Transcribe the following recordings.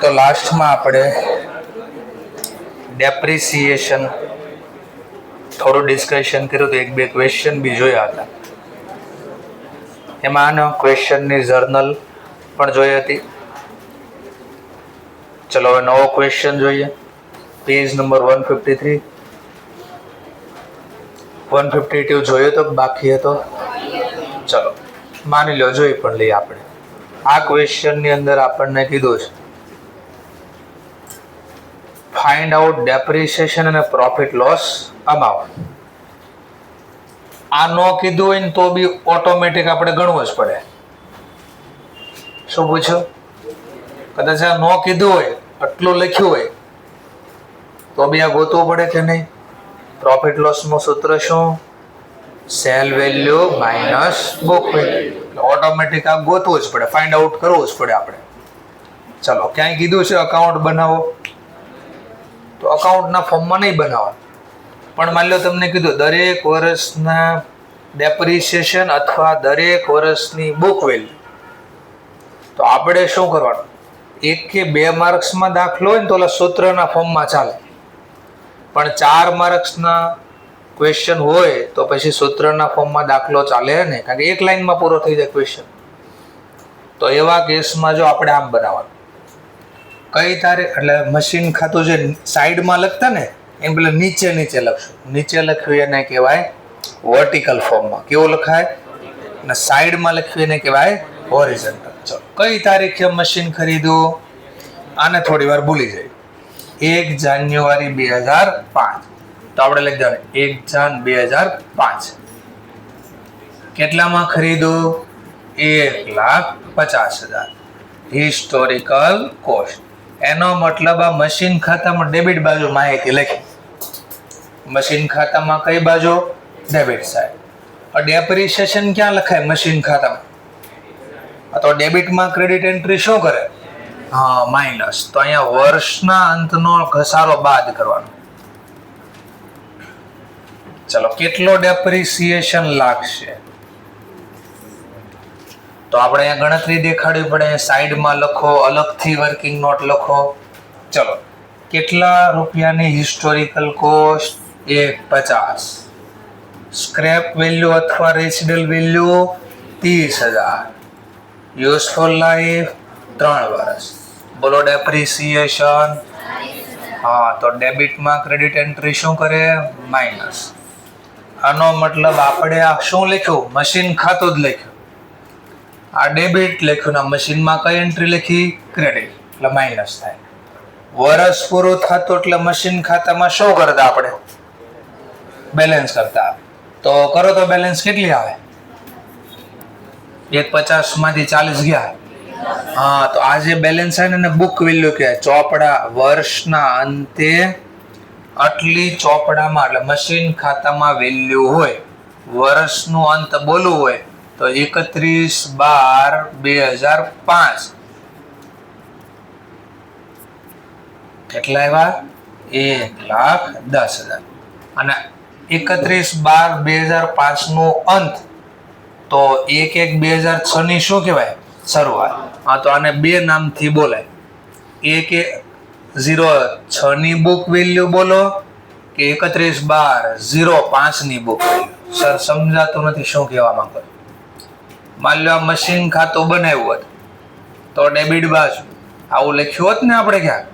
તો લાસ્ટમાં આપણે ડેપ્રિસિએશન થોડું ડિસ્કશન કર્યું તો એક બે ક્વેશ્ચન બી જોયા હતા. એમાં આનો ક્વેશ્ચનની જર્નલ પણ જોઈ હતી. ચલો હવે નવો ક્વેશ્ચન જોઈએ. Page number 153. 152 જોયો તો બાકી હતો? ચલો માની લો જોઈ પણ લઈએ આપણે. આ ક્વેશ્ચનની અંદર આપણને કીધું છે ફાઇન્ડ આઉટ ડેપ્રિસિએશન અને પ્રોફિટ લોસ અમાઉન્ટ. આ નો કીધું હોય ને તો બી ઓટોમેટિક આપણે ગણવું જ પડે. શું પૂછ્યું? કદાચ આ નો કીધું હોય, આટલું લખ્યું હોય તો બી આ ગોતવું પડે કે નહીં? પ્રોફિટ લોસ નું સૂત્ર શું? Cell value minus book value. Automatic આ ગોતવું જ પડે, ફાઇન્ડ આઉટ કરવું જ પડે આપણે. ચલો ક્યાંય કીધું છે અકાઉન્ટ બનાવો તો અકાઉન્ટના ફોર્મમાં નહીં બનાવવાનું, પણ માની લો તમને કીધું દરેક વર્ષના ડેપ્રિસિએશન અથવા દરેક વર્ષની બુક વેલ્યુ, તો આપણે શું કરવાનું? 1 કે 2 માર્ક્સમાં દાખલો હોય ને તો ઓલા સૂત્રના ફોર્મમાં ચાલે, પણ 4 માર્ક્સના ક્વેશ્ચન હોય તો પછી સૂત્રના ફોર્મમાં દાખલો ચાલે ને, કારણ કે એક લાઈનમાં પૂરો થઈ જાય ક્વેશ્ચન. તો એવા કેસમાં જો આપણે આમ બનાવવાનું, કઈ તારીખ એટલે મશીન ખાતું જે સાઈડમાં લખતા ને એમ પેલા નીચે લખશું. નીચે લખ્યું એને કહેવાય વર્ટિકલ ફોર્મમાં. કેવું લખાય? અને સાઈડમાં લખ્યું એને કહેવાય હોરિઝોન્ટલ. ચલો કઈ તારીખે મશીન ખરીદ્યું? આને થોડી વાર ભૂલી જાય. 1 જાન્યુઆરી 2005. તો આપણે લખી દેવાનું 1 જાન 2005. કેટલામાં ખરીદ્યું? 1,50,000. Historical cost. એનો મતલબ આ મશીન ખાતામાં ડેબિટ બાજુ માહિતી લખી. મશીન ખાતામાં કઈ બાજુ? Debit side. ડેપ્રિસિએશન ક્યાં લખાય? મશીન ખાતામાં. તો ડેબિટમાં ક્રેડિટ એન્ટ્રી શું કરે? હા, માઇનસ. તો અહીંયા વર્ષના અંતનો ઘસારો બાદ કરવાનો. ચલો કેટલો ડેપ્રિસિએશન લાગશે? તો આપણે અહીંયા ગણતરી દેખાડવી પડે. સાઈડમાં લખો, અલગથી વર્કિંગ નોટ લખો. ચલો કેટલા રૂપિયાની હિસ્ટોરિકલ કોસ્ટ? 1,50. સ્ક્રેપ વેલ્યુ અથવા રેસિડલ વેલ્યુ 30,000. યુઝફુલ લાઈફ 3 વર્ષ. બોલો ડેપ્રિસિએશન. હા, તો ડેબિટમાં ક્રેડિટ એન્ટ્રી શું કરે? માઇનસ. આનો મતલબ આપણે આ શું લખ્યું? મશીન ખાતું જ લખ્યું. આ ડેબિટ લખ્યું ને મશીનમાં કઈ એન્ટ્રી લખી? ક્રેડિટ. એટલે માઇનસ થાય. વર્ષ પૂરું થતું એટલે મશીન ખાતામાં શું કરતા આપણે? બેલેન્સ કરતા. તો કરો તો બેલેન્સ કેટલી આવે? 1,50 માંથી 40 ગયા. હા, તો આ જે બેલેન્સ આવે ને બુક વેલ્યુ કહેવાય. ચોપડા વર્ષના અંતે આટલી ચોપડામાં એટલે મશીન ખાતામાં વેલ્યુ હોય, વર્ષનું અંત બોલવું હોય તો 31/12/2005. કેટલા આવ્યા? 1,10,000. અને 31/12/2005 નું અંત તો 1/1/2006 ની શું કહેવાય? શરૂઆત. હા, તો આને બે નામથી બોલાય. 1/06 ની બુક વેલ્યુ બોલો કે 31/12/05 ની બુક વેલ્યુ. સર સમજાતું નથી શું કહેવા માંગો. માની લો આ મશીન ખાતું બનાવ્યું હોત તો ડેબિટ બાજુ આવું લખ્યું હોત ને આપણે ક્યાં?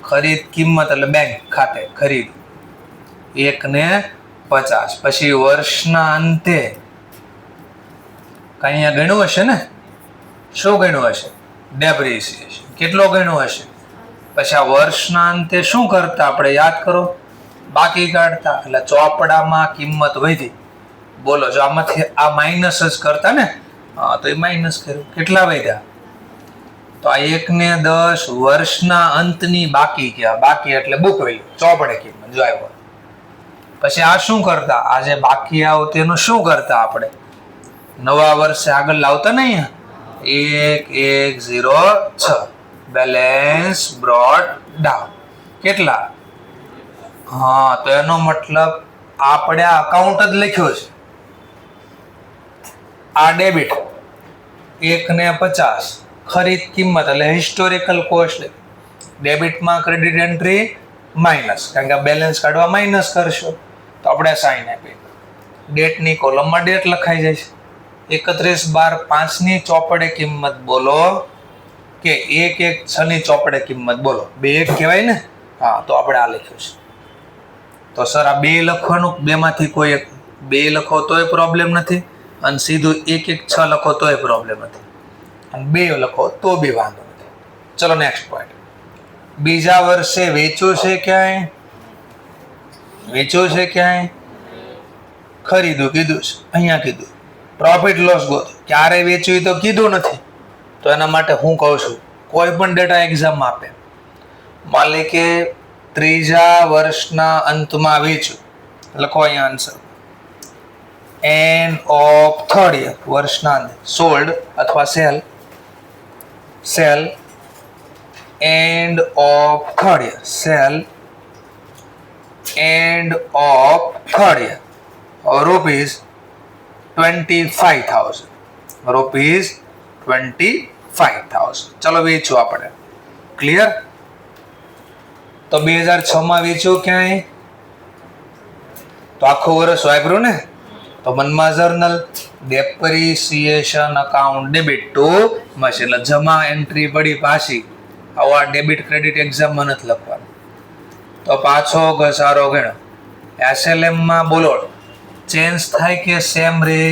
ખરીદ કિંમત એટલે બેંક ખાતે ખરીદ 1,50. પછી વર્ષના અંતે કઈ અહીંયા ગણ્યું હશે ને? શું ગણ્યું હશે? ડેપ્રિસિએશન. કેટલો ગણ્યું હશે? પછી આ વર્ષના અંતે શું કરતા આપણે? યાદ કરો, બાકી કાઢતા. એટલે ચોપડામાં કિંમત વધી. બોલો જો આમાંથી આ માઇનસ જ કરતા ને, તો એ માઇનસ કર્યું. કેટલા વધ્યા? તો આ 1,10 વર્ષના અંતની બાકી કહેવાય. બાકી એટલે બુક વેલ્યુ, ચોપડે કિંમત જો આવ્યો. પછી આ શું કરતા? આ જે બાકી આવતું એનું શું કરતા આપણે? નવા વર્ષે આગળ લાવતા ને અહીંયા 1,106. Balance brought down. કેટલા? હા, તો એનો મતલબ આપણે આ અકાઉન્ટ જ લખ્યો છે. આ ડેબિટ 1 ને 50 ખરીદ કિંમત એટલે હિસ્ટોરિકલ કોસ્ટ. ડેબિટમાં ક્રેડિટ એન્ટ્રી માઇનસ, કારણ કે બેલેન્સ કાઢવા માઇનસ કરશો તો આપણે સાઈન આપીએ. ડેટની કોલમમાં ડેટ લખાઈ જાય છે. 31/12 5ની ચોપડે કિંમત બોલો કે 1/1 6ની ચોપડે કિંમત બોલો. 2 1 કહેવાય ને? હા, તો આપણે આ લખ્યું છે. તો સર આ 2 લખવાનું, 2માંથી કોઈ એક 2 લખો તોય પ્રોબ્લેમ નથી, અને સીધું 1 1 6 લખો તોય પ્રોબ્લેમ નથી, અને 2 લખો તો બી વાંધો નથી. ચલો નેક્સ્ટ પોઈન્ટ. બીજા વર્ષે વેચ્યું છે ક્યાંય? વેચ્યું છે ક્યાંય? ખરીદું કીધું છે, અહીંયા કીધું. પ્રોફિટ લોસ ગોતો, ક્યારે વેચ્યું તો કીધું નથી. તો એના માટે હું કહું છું, કોઈ પણ ડેટા એક્ઝામમાં આપે, માની લે કે ત્રીજા વર્ષના અંતમાં વેચ્યું, લખો અહીંયા answer. End of third year, વર્ષના અંતે સોલ્ડ અથવા cell end of third year, cell end of third year rupees 25,000, rupees 25,000. ચલો વેચ્યું આપણે, ક્લિયર? તો 2006માં વેચ્યું ક્યાંય? તો આખું વર્ષ વાપર્યું ને, તો મનમાં journal depreciation account debit to machine, એટલે જમા એન્ટ્રી પડી પાછી. આવા ડેબિટ ક્રેડિટ એક્ઝામમાં નથી લખવાનું. તો પાછો ઘસારો ગણો. એસએલએમમાં બોલો ચેન્જ થાય કે સેમ રે?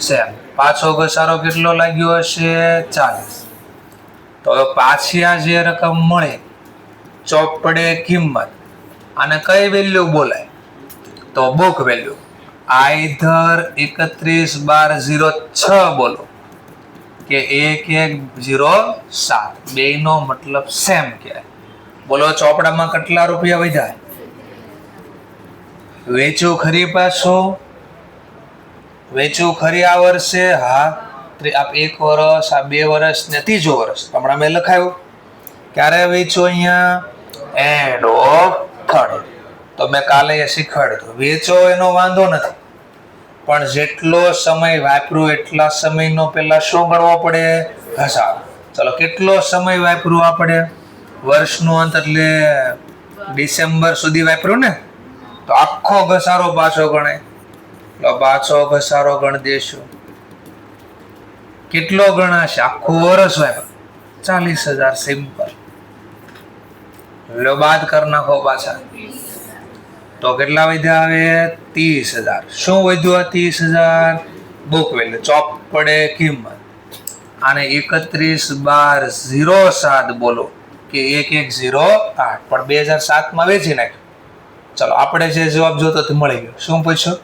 સેમ. પાછો ઘસારો કેટલો લાગ્યો હશે? 40. તો પાછી આ જે રકમ મળે ચોપડે કિંમત, અને કઈ વેલ્યુ બોલાય? તો બુક વેલ્યુ. આઈધર 31/12/06 બોલો કે 1107, બેયનો મતલબ સેમ કહેવાય. બોલો ચોપડામાં કેટલા રૂપિયા વધ્યા? વેચ્યું ખરી? પાછું વેચ્યું ખરી આ વર્ષે? હા. આ 1 વર્ષ, આ 2 વર્ષ ને 3જું વર્ષ હમણાં મેં લખાયું. ક્યારે વેચ્યું? અહીંયા એન્ડ ઓફ થર્ડ. તો મેં કાલે શીખવાડ્યું, વેચો એનો વાંધો નથી, પણ જેટલો સમય વાપર્યું એટલા સમયનો પહેલા શું ગણવો પડે? ઘસારો. ચલો કેટલો સમય વાપર્યું આપણે? વર્ષનું અંત એટલે ડિસેમ્બર સુધી વાપર્યું ને, તો આખો ઘસારો પાછો ગણાય. તો પાછો ઘસારો ગણ દેશું. કેટલો ગણાશે? આખું વર્ષ વાપર્યું 40,000. સિમ્પલ. લો બાદ કરી નાખો પાછા. તો કેટલા વધ્યા? આવે 30,000. શું વધ્યું? 30,000 બુક વેલ્યુ, ચોપડે કિંમત. આને 31/12/07 બોલો કે 1108, પણ 2007માં વેચી નાખ્યું. ચલો આપણે જે જવાબ જોતો તે મળી ગયો. શું પૂછ્યું?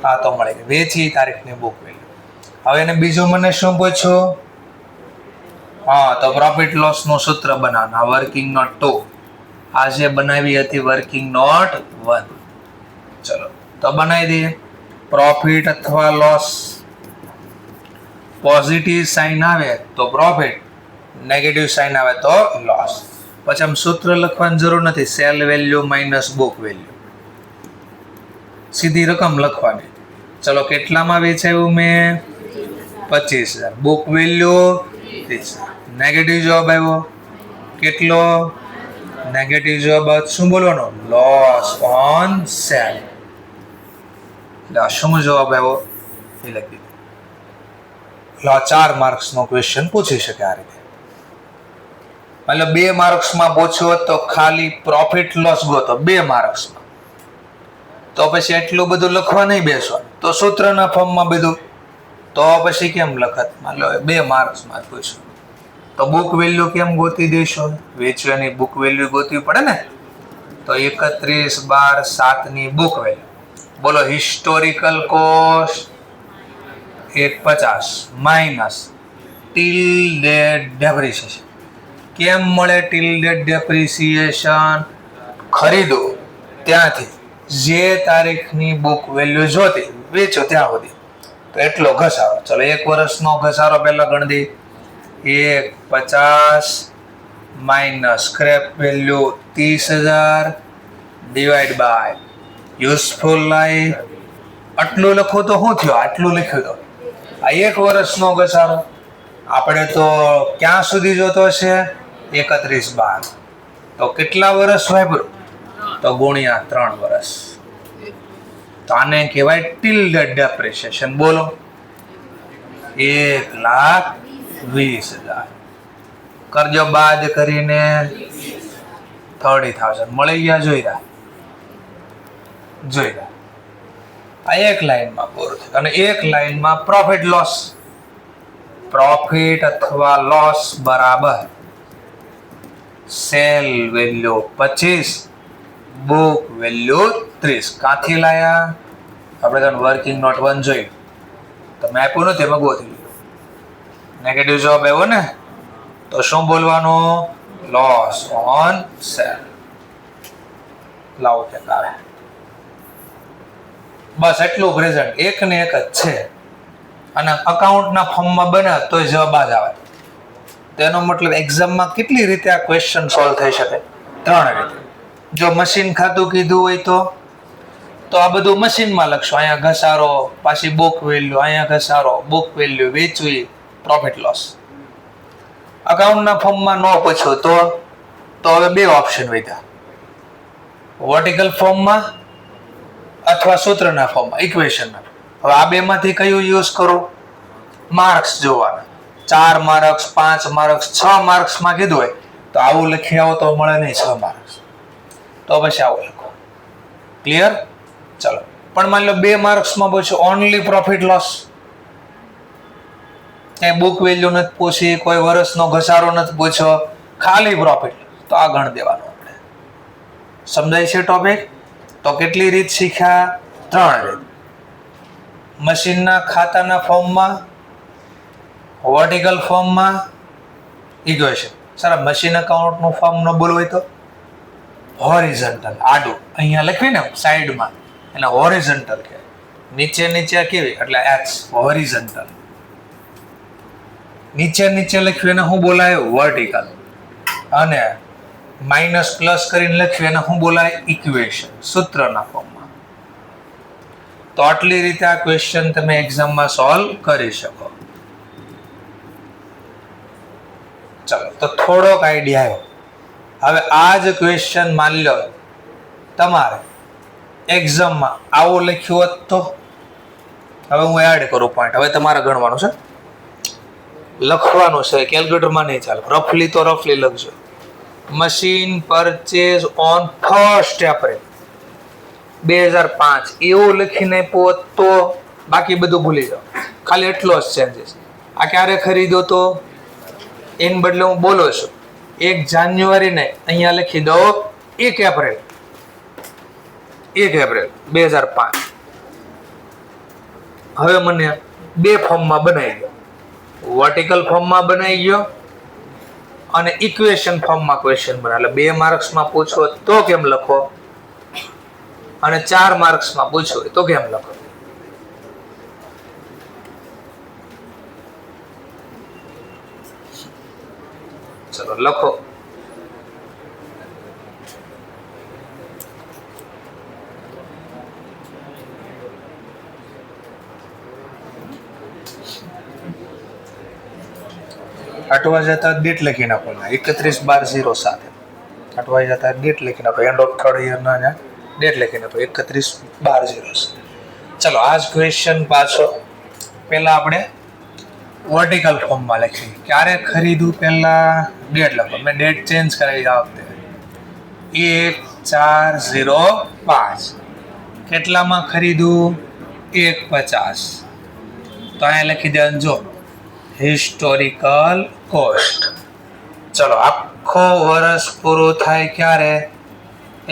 હા, તો મળી ગયું. વેચી તારીખની બુક વેલ્યુ. હવે એને બીજું મને શું પૂછ્યું? હા, તો પ્રોફિટ લોસ નું સૂત્ર બનાવવાનું. વર્કિંગ નોટ 2 આજે બનાવી હતી, વર્કિંગ નોટ 1. ચલો તો બનાવી દઈએ. પ્રોફિટ અથવા લોસ, પોઝિટિવ સાઇન આવે તો પ્રોફિટ, નેગેટિવ સાઇન આવે તો લોસ. પછી આમ સૂત્ર લખવાની જરૂર નથી. Cell value minus book value, સીધી રકમ લખવાની. ચલો કેટલામાં વેચાયું મેં? 25,000. Book value 30,000. નેગેટિવ જવાબ આવ્યો કેટલો? નેગેટિવ જવાબ શું બોલવાનો? Loss on cell. એટલે શું જવાબ આવ્યો એ લખી દો. 4 માર્ક્સનો ક્વેશ્ચન પૂછી શકે આ રીતે. એટલે 2 માર્ક્સમાં પૂછ્યો હોત તો ખાલી પ્રોફિટ લોસ ગોતો 2 માર્ક્સમાં, તો પછી એટલું બધું લખવા નહીં બેસવાનું. તો સૂત્રના ફોર્મમાં બધું, તો પછી કેમ લખત? માની લો 2 માર્ક્સમાં પૂછ્યું તો બુક વેલ્યુ કેમ ગોતી દેશો? વેચવાની બુક વેલ્યુ ગોતવી પડે ને. તો 31/12/07 બુક વેલ્યુ બોલો. Historical cost 150 minus till date depreciation. કેમ મળે ટીલ ડેટ ડેપ્રિસિએશન? ખરીદો ત્યાંથી જે તારીખની બુક વેલ્યુ જોતી, વેચો ત્યાં સુધી, તો એટલો ઘસારો. ચલો 1 વર્ષનો ઘસારો પહેલા ગણી દઈએ. 150 minus scrap value 30,000 divide by useful life. આટલું લખો તો શું થયું? આટલું લખ્યું તો આ 1 વર્ષનો ઘસારો આપણે તો ક્યાં સુધી જોતો છે 31/12. તો કેટલા વર્ષ વાપર્યું તો ગુણ્યા 3 વર્ષ. તો આને કહેવાય ટિલ્ડ ડેપ્રિસિએશન. બોલો 1,20,000 કરજો બાદ કરીને 30,000 મળી ગયા. જોઈ રહ્યા આ એક લાઈનમાં પૂરું થયું. અને એક લાઈનમાં પ્રોફિટ લોસ. પ્રોફિટ અથવા લોસ બરાબર સેલ વેલ્યુ 25, બુક વેલ્યુ 30. કાંથી લાયા આપણે? તો વર્કિંગ નોટ 1 જોઈ તમે આપ્યું ને તેમાં ગોતી લીધું. નેગેટિવ જવાબ આવ્યો ને તો શું બોલવાનું? Loss on cell. લાવો કે આવે બસ એટલું પ્રેઝન્ટ એક ને એક જ છે. અને અકાઉન્ટના ફોર્મમાં બને તો જવાબ જ આવે. તેનો મતલબ એક્ઝામમાં કેટલી રીતે આ ક્વેશ્ચન સોલ્વ થઈ શકે? 3 રીતે. જો મશીન ખાતું કીધું હોય તો આ બધું મશીનમાં લખશો. અહીંયા ઘસારો, પાછી બુક વેલ્યુ, અહીંયા ઘસારો, બુક વેલ્યુ, વેચવી, પ્રોફિટ લોસ. અકાઉન્ટના ફોર્મમાં ન પૂછ્યું તો હવે 2 ઓપ્શન વધ્યા. વર્ટિકલ ફોર્મમાં અથવા સૂત્રના ફોર્મમાં, ઇક્વેશનના. હવે આ બેમાંથી કયું યુઝ કરું? માર્ક્સ જોવાના. 4 માર્ક્સ, 5 માર્ક્સ, 6 માર્ક્સમાં કીધું હોય તો આવું લખી આવો તો મળે નહીં 6 માર્ક્સ. તો પછી આવું લખો. ક્લિયર? ચલો. પણ માની લો 2 માર્ક્સમાં પૂછ્યું ઓનલી પ્રોફિટ લોસ. ક્યાંય બુક વેલ્યુ નથી પૂછી, કોઈ વર્ષનો ઘસારો નથી પૂછ્યો, ખાલી પ્રોફિટ, તો આ ગણ દેવાનું આપણે. સમજાય છે ટોપિક? તો કેટલી રીત શીખ્યા? 3 રીત. મશીનના ખાતાના ફોર્મમાં, વર્ટિકલ ફોર્મમાં, ઇક્વેશન. સર મશીન અકાઉન્ટનું ફોર્મ ન બોલવું હોય તો હોરિઝોન્ટલ, આડું. અહીંયા લખવી ને સાઈડમાં એને હોરિઝોન્ટલ કહે. નીચે કેવી એટલે એક્સ, હોરિઝોન્ટલ. નીચે લખ્યું એને શું બોલાય? વર્ટિકલ. અને માઇનસ પ્લસ કરીને લખ્યું એને શું બોલાય? ઇક્વેશન, સૂત્રના ફોર્મમાં. તો આટલી રીતે આ ક્વેશ્ચન તમે એક્ઝામમાં સોલ્વ કરી શકો. ચલો, તો થોડોક આઈડિયા આવ્યો. હવે આ જ ક્વેશ્ચન માની લો તમારે એક્ઝામમાં આવું લખ્યું હોત તો? હવે હું એડ કરું પોઈન્ટ. હવે તમારે ગણવાનું છે, લખવાનું છે, કેલ્ક્યુલેટરમાં નહીં ચાલે. રફલી તો રફલી લખજો. મશીન પરચેઝ ઓન 1 એપ્રિલ 2005 એવું લખીને આપ્યું તો બાકી બધું ભૂલી જાઓ. ખાલી એટલો જ ચેન્જીસ. આ ક્યારે ખરીદ્યો તો એને બદલે હું બોલો છું 1 જાન્યુઆરી ને અહીંયા લખી દો 1 એપ્રિલ 2005. હવે મને 2 ફોર્મમાં બનાવી ગયો. વર્ટિકલ ફોર્મમાં બનાવી ગયો અને ઇક્વેશન ફોર્મમાં ક્વેશ્ચન બને. એટલે 2 માર્ક્સમાં પૂછો તો કેમ લખો અને 4 માર્ક્સમાં પૂછો તો કેમ લખો? ચલો લખો. અટવા જતા ડેટ લખી નાખો. 31/12/07 અટવા જતા ડેટ લખી નાખો. એન્ડ ઓફ 3rd યર ના ડેટ લખી નાખો 31/12/07. ચલો આ જ ક્વેશ્ચન પાછો પહેલા આપણે વર્ટિકલ ફોર્મમાં લખી. ક્યારે ખરીદું પહેલા ડેટ લખો. મેં ડેટ ચેન્જ કરાવી આ વખતે 1/4/05. કેટલામાં ખરીદું? 1/50. તો અહીંયા લખી દેવાનું જો હિસ્ટોરિકલ કોસ્ટ. ચલો આખો વર્ષ પૂરું થાય ક્યારે?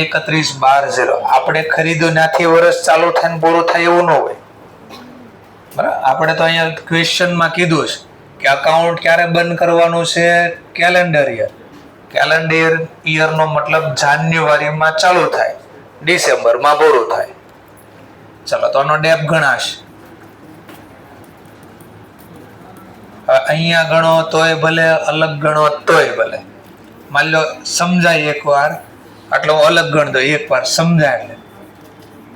31/12/0. આપણે ખરીદ્યું ત્યાંથી વર્ષ ચાલુ થાય પૂરું થાય એવું ન હોય. બરાબર? આપણે તો અહીંયા ક્વેશ્ચનમાં કીધું છે કે અકાઉન્ટ ક્યારે બંધ કરવાનું છે? Calendar year. કેલેન્ડર યરનો મતલબ જાન્યુઆરીમાં ચાલુ થાય, ડિસેમ્બરમાં પૂરું થાય. ચલો તો આનો ડેપ ગણાશે. અહીંયા ગણો તોય ભલે, અલગ ગણો તોય ભલે. માની લો સમજાય એકવાર એટલે હું અલગ ગણ દો, એકવાર સમજાય એટલે.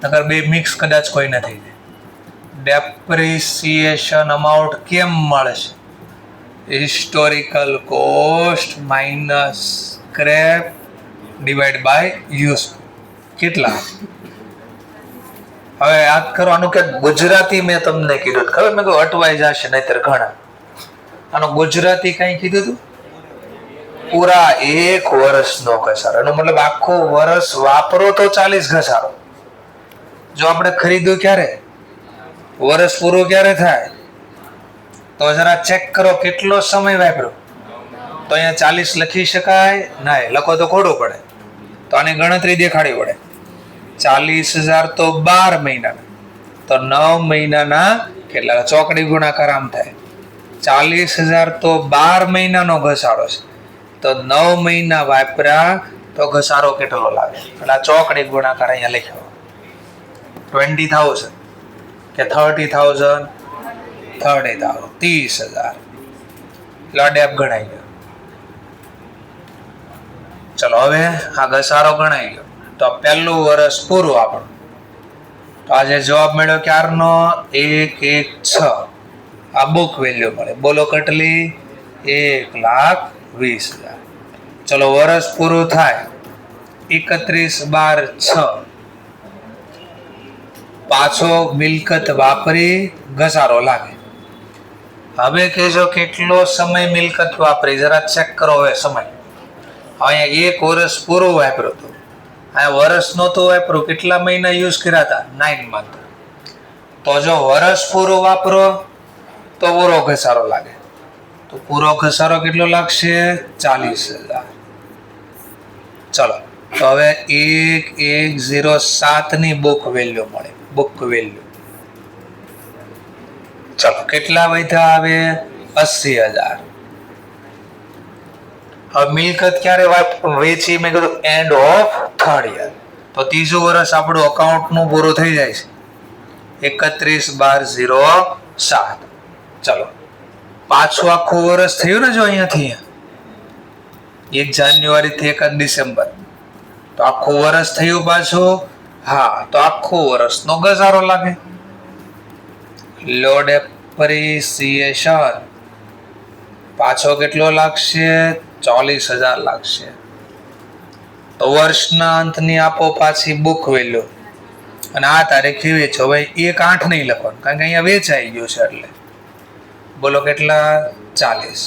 નકર બે મિક્સ કદાચ કોઈ નથી. ડેપ્રિસિએશન અમાઉન્ટ કેમ મળે છે? Historical cost minus scrap divide by use. કેટલા? હવે યાદ કરવાનું કે ગુજરાતી મેં તમને કીધું ખબર, મેં કહ્યું અટવાઈ જશે નહીતર ઘણા. આનો ગુજરાતી કઈ કીધું હતું? પૂરા 1 વર્ષનો ઘસારો. એનો મતલબ આખો વર્ષ વાપરો તો 40 ઘસારો. જો આપણે ખરીદ્યું ક્યારે, વર્ષ પૂરું ક્યારે થાય, તો જરા ચેક કરો કેટલો સમય વાપર્યો. તો અહીંયા 40 લખી શકાય? ના, લખો તો ખોટું પડે. તો આની ગણતરી દેખાડવી પડે. 40,000 તો 12 મહિનાના, તો 9 મહિનાના કેટલા? ચોકડી ગુણાકાર આમ થાય. 40,000 તો 12 મહિનાનો ઘસારો છે, તો 9 મહિના વાપર્યા તો ઘસારો કેટલો લાગે? એટલે આ ચોકડી ગુણાકાર અહીંયા લખ્યો. 20,000 કે 30,000? 30,000, 30,000. ડેપ ગણાઈ ગયો. ચલો હવે આ ઘસારો ગણાઈ ગયો. તો પહેલું વર્ષ પૂરું આપણું. તો આજે જવાબ મળ્યો ક્યારનો? 116. આ બુક વેલ્યુ મળે. બોલો કેટલી? 1,20,000. ચલો વર્ષ પૂરું થાય 31/12/6. પાછો મિલકત વાપરી ઘસારો લાગે. હવે કહેજો કેટલો સમય મિલકત વાપરી, જરા ચેક કરો. હવે સમય અહીંયા 1 વર્ષ પૂરું વાપર્યું હતું, અહીંયા વર્ષ નહોતું વાપર્યું. કેટલા મહિના યુઝ કર્યા હતા? 9 મંથ. તો જો વર્ષ પૂરું વાપરો તો પૂરો ઘસારો લાગે. તો પૂરો ઘસારો કેટલો લાગશે? 40,000. ચલો તો હવે 1107 ની બુક વેલ્યુ મળે. બુક વેલ્યુ ચલો કેટલા વધ્યા? હવે 80,000. હવે મિલકત ક્યારે વેચી? મેં કીધું એન્ડ ઓફ 3rd year. તો ત્રીજું વર્ષ આપણું અકાઉન્ટ નું પૂરું થઈ જાય છે 31/12/07. ચલો પાછું આખું વર્ષ થયું ને, જો અહીંયાથી 1 જાન્યુઆરી થી 1 ડિસેમ્બર, તો આખું વર્ષ થયું પાછું. હા, તો આખું વર્ષનો ઘસારો લાગે. લો ડેપ્રિસિએશન પાછો કેટલો લાગશે? 40,000 લાગશે. તો વર્ષના અંતની આપો પાછી બુક વેલ્યુ, અને આ તારીખે વેચો. ભાઈ 1/8 નહીં લખવાનું, કારણ કે અહીંયા વેચાઈ ગયું છે. એટલે બોલો કેટલા? 40.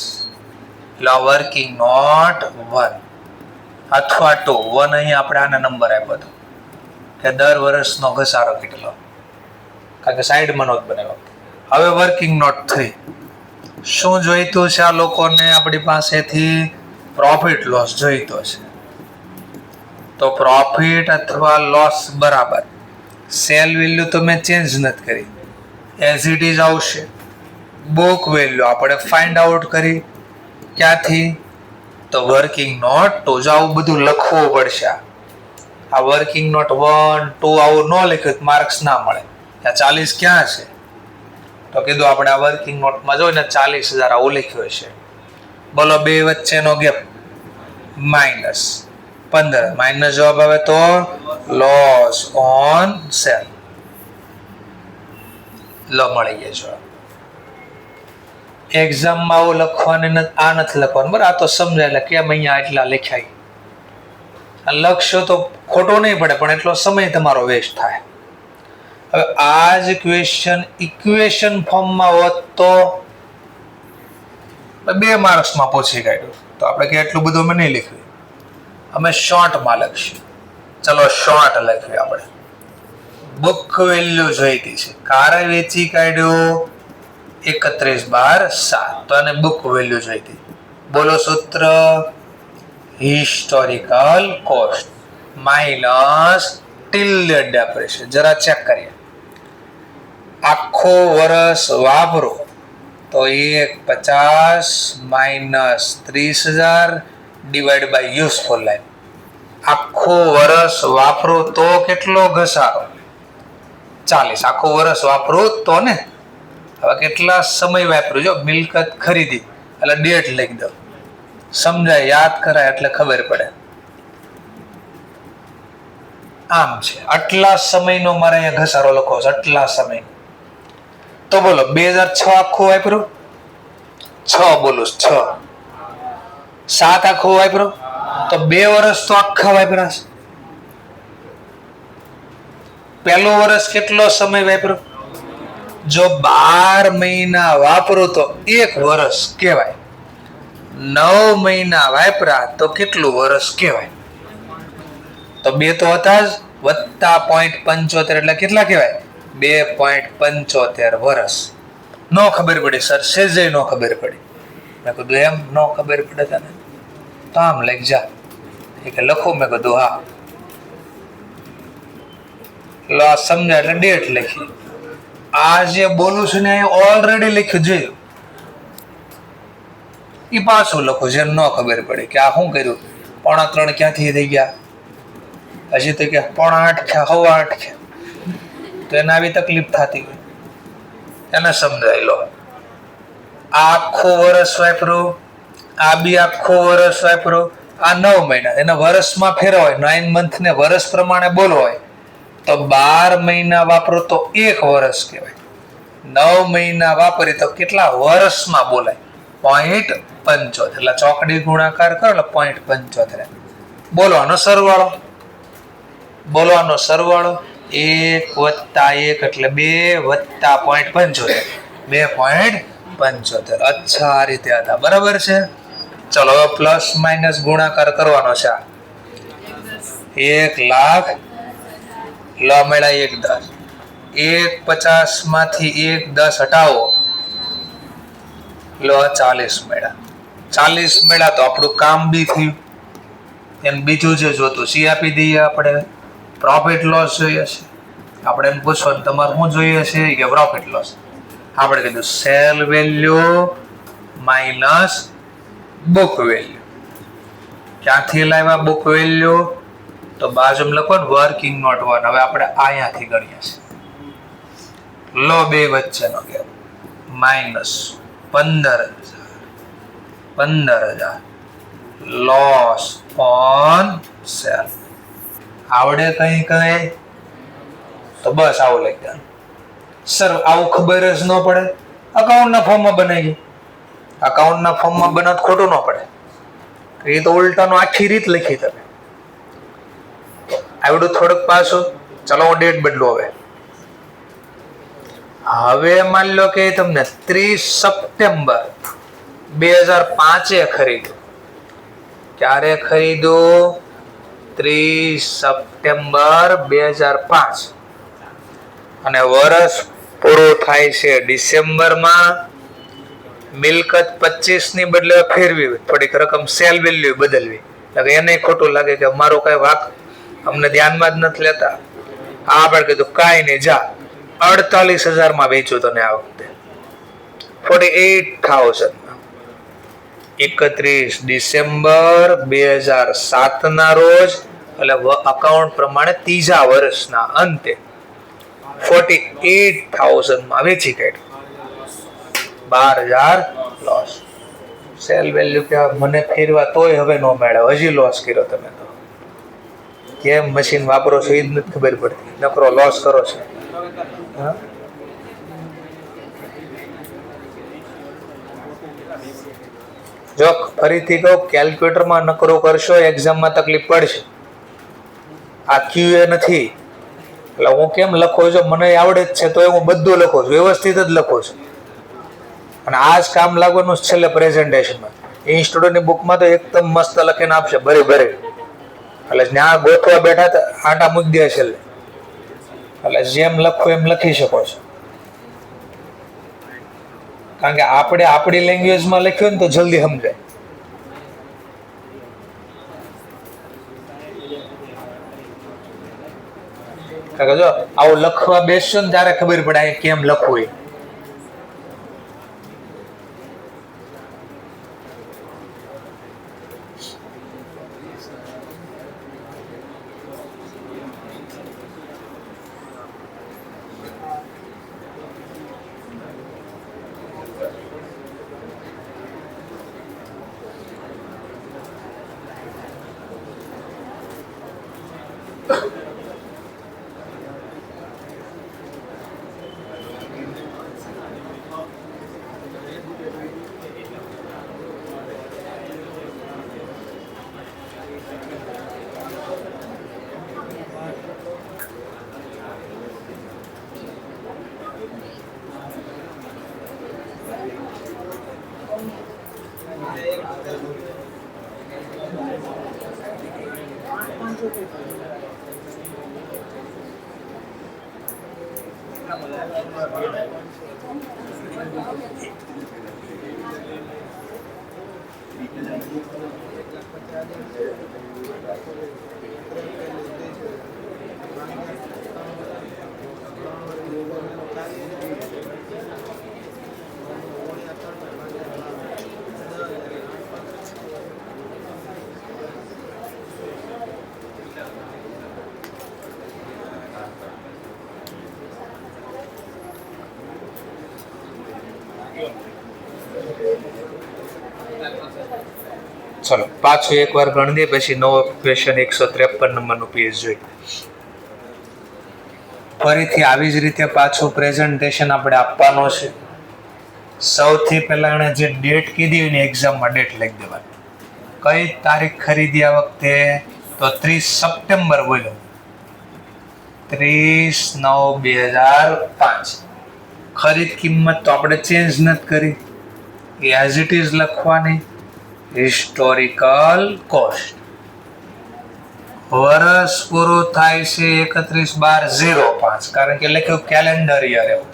એટલે વર્કિંગ નોટ 1 અથવા 2. 1 અહીંયા આપણે આના નંબર આપ્યો હતો કે દર વર્ષનો ઘસારો કેટલો, કારણ કે સાઈડમાં નોટ બનાવ્યો. હવે વર્કિંગ નોટ 3. શું જોઈતું છે આ લોકોને? આપણી પાસેથી પ્રોફિટ લોસ જોઈતો છે. તો પ્રોફિટ અથવા લોસ બરાબર સેલ વેલ્યુ તો મેં ચેન્જ નથી કરી, એઝ ઇટ ઇઝ આવશે. બુક વેલ્યુ આપણે ફાઇન્ડ આઉટ કરી. ક્યાંથી? તો વર્કિંગ નોટ 2. જો આવું બધું લખવું પડશે. આ વર્કિંગ નોટ 1, 2 આવું ન લખ્યું માર્ક્સ ના મળે. આ 40 ક્યાં છે? તો કીધું આપણે આ વર્કિંગ નોટમાં જોઈને 40,000 આવું લખ્યું છે. બોલો બે વચ્ચેનો ગેપ -15. માઇનસ જવાબ આવે તો લોસ ઓન સેલ. લો મળી ગયો જવાબ. એક્ઝામમાં આવું લખવાનું આ નથી લખવાનું, બરાબર? આ તો સમજાય. એટલે કેમ અહીંયા એટલા લખાય? લખશો તો ખોટો નહીં પડે, પણ એટલો સમય તમારો વેસ્ટ થાય. હવે આ જ ક્વેશ્ચન ઇક્વેશન ફોર્મમાં હોત તો 2 માર્ક્સમાં પૂછી કાઢ્યું. તો આપણે કે એટલું બધું અમે નહીં લખ્યું, અમે શોર્ટમાં લખશું. ચલો શોર્ટ લખ્યું આપણે. બુક વેલ્યુ જોઈતી છે, કારે વેચી કાઢ્યું 31/12/7. તો આને બુક વેલ્યુ જોઈતી. બોલો સૂત્ર? Historical cost minus till depreciation. જરા ચેક કરીએ. આખો વર્ષ વાપરો તો 150 minus 30,000 divide by useful life. આખો વર્ષ વાપરો તો કેટલો ઘસારો? 40. આખું વર્ષ વાપરો તો ને. હવે કેટલા સમય વાપર્યું? જો મિલકત ખરીદી એટલે ડેટ લખી દો, સમજાય, યાદ કરાય એટલે ખબર પડે. આમ છે આટલા સમયનો મારે અહીંયા ઘસારો લખો છે, આટલા સમય. તો બોલો 2006 આખું વાપરો, 6 બોલો 6, 7 આખું વાપરો તો 2 વર્ષ તો આખા વાપરા છે. પહેલું વર્ષ કેટલો સમય વાપરો? જો 12 મહિના વાપરો તો 1 વર્ષ કહેવાય. 9 મહિના વાપરા તો કેટલું વર્ષ કહેવાય? તો 2 તો હતા જ, વત્તા 0.75 એટલે કેટલા કહેવાય? 2.75 વર્ષ. નો ખબર પડી સર, સેજે નો ખબર પડી. મેં કીધું એમ નો ખબર પડે તને તો આમ લઈ જા. કે લખો? મેં કીધું હા. લો આ સમજાય એટલે ડેટ લખી. આ જે બોલું છું ને ઓલરેડી લખ્યું જોયું. એ પાછું લખો જેમ ન ખબર પડે કે આ શું કર્યું. 3:45 ક્યાંથી થઈ ગયા? હજી તો કે 7:45 થયા, 8:15 થયા. તો એને આવી તકલીફ થતી હોય એને સમજાય. લો આ આખું વર્ષ વાપરો, આ બી આખું વર્ષ વાપરો, આ 9 મહિના. એને વર્ષમાં ફેરવાય, 9 મંથ ને વર્ષ પ્રમાણે બોલો હોય તો 12 મહિના વાપરો તો 1 વર્ષ કહેવાય. 9 મહિના વાપરી તો કેટલા વર્ષમાં બોલાય? 0.75. એટલે ચોકડી ગુણાકાર કરો એટલે 0.75. બોલવાનો સરવાળો, બોલવાનો સરવાળો 1 + 1 એટલે 2 વત્તા 0.75, 2.75. અચ્છા, આ રીતે હતા. બરાબર છે. ચલો હવે પ્લસ માઇનસ ગુણાકાર કરવાનો છે. 1 લાખ લો મળ્યા 1 10. 1.50 માંથી 1.10 હટાવો લો 40 મળ્યા. 40 મળ્યા તો આપણું કામ બી થયું. એને બીજું જે જોતું સી આપી દઈએ આપણે. પ્રોફિટ લોસ જોઈએ છે. આપણે એમ પૂછવાનું તમારે શું જોઈએ છે કે પ્રોફિટ લોસ. આપણે કીધું cell value minus book value. ક્યાંથી લાવ્યા બુક વેલ્યુ? તો બાજુમાં લખો ને વર્કિંગ નોટ 1. હવે આપણે અહીંયાથી ગણીએ છીએ. લો બે વચ્ચેનો gap minus 15,000 loss on cell. આવડે કઈ કઈ? તો બસ આવું લઈ દેવાનું. સર આવું ખબર જ ન પડે? અકાઉન્ટના ફોર્મમાં બનાવી ગયું. અકાઉન્ટના ફોર્મમાં બનાવ ખોટું ન પડે. એ તો ઉલટાનો આખી રીત લખી તમે. આવડું થોડુંક પાછું. ચલો હું ડેટ બદલું. હવે માની લો કે તમને 30 સપ્ટેમ્બર 2005 ખરીદ્યું. ક્યારે ખરીદ્યું? 30 સપ્ટેમ્બર 2005. અને વર્ષ પૂરું થાય છે ડિસેમ્બરમાં. મિલકત 25 ની બદલે ફેરવી, થોડીક રકમ સેલ વેલ્યુ બદલવી. એટલે એને ખોટું લાગે કે મારો કઈ વાક અમને ધ્યાનમાં જ નથી લેતા. આપણે કીધું કાંઈ નહીં, જા 48,000 માં વેચ્યું તને આ વખતે. 48,000. 31 ડિસેમ્બર 2007 ના રોજ, એટલે અકાઉન્ટ પ્રમાણે ત્રીજા વર્ષના અંતે 48,000 માં વેચી કાઢ્યું. 12,000 લોસ. સેલ વેલ્યુ કે મને ફેરવા તોય હવે નો મળે, હજી લોસ કર્યો તમે તો. કેમ મશીન વાપરો છો એ જ નથી ખબર પડતી, નકરો લોસ કરો છો. જો ફરીથી કહું, કેલ્ક્યુલેટરમાં નકરો કરશો એક્ઝામમાં તકલીફ પડશે. આ ક્યુએ નથી. એટલે હું કેમ લખું છું? મને આવડે જ છે તો હું બધું લખું છું, વ્યવસ્થિત જ લખું છું. અને આ જ કામ લાગવાનું છેલ્લે પ્રેઝન્ટેશનમાં. ઇન્સ્ટિટ્યૂટની બુકમાં તો એકદમ મસ્ત લખીને આપશે ભરી ભરી. એટલે જ્યાં ગોતવા બેઠા આટા મૂકી દે છેલ્લે. એટલે જેમ લખવું એમ લખી શકો છો. કારણ કે આપણે આપણી લેંગ્વેજમાં લખ્યું ને તો જલ્દી સમજાય. કારણ કે જો આવું લખવા બેસશો ને ત્યારે ખબર પડે કેમ લખવું. ચલો પાછું એકવાર ગણી દે, પછી નવો ક્વેશ્ચન 153 નંબરનું પેજ જોઈ. ફરીથી આવી જ રીતે પાછું પ્રેઝન્ટેશન આપણે આપવાનો છે. સૌથી પહેલા એને જે ડેટ કીધી એની એક્ઝામમાં ડેટ લખી દેવાની. કઈ તારીખ ખરીદી આ વખતે? તો 30 સપ્ટેમ્બર બોલ્યો, 30/9/2005. ખરીદ કિંમત તો આપણે ચેન્જ નથી કરી, એઝ ઇટ ઇઝ લખવાની. Historical cost. વર્ષ પૂરું થાય છે 31/12/05, કારણ કે લખ્યું કેલેન્ડર યર, એવું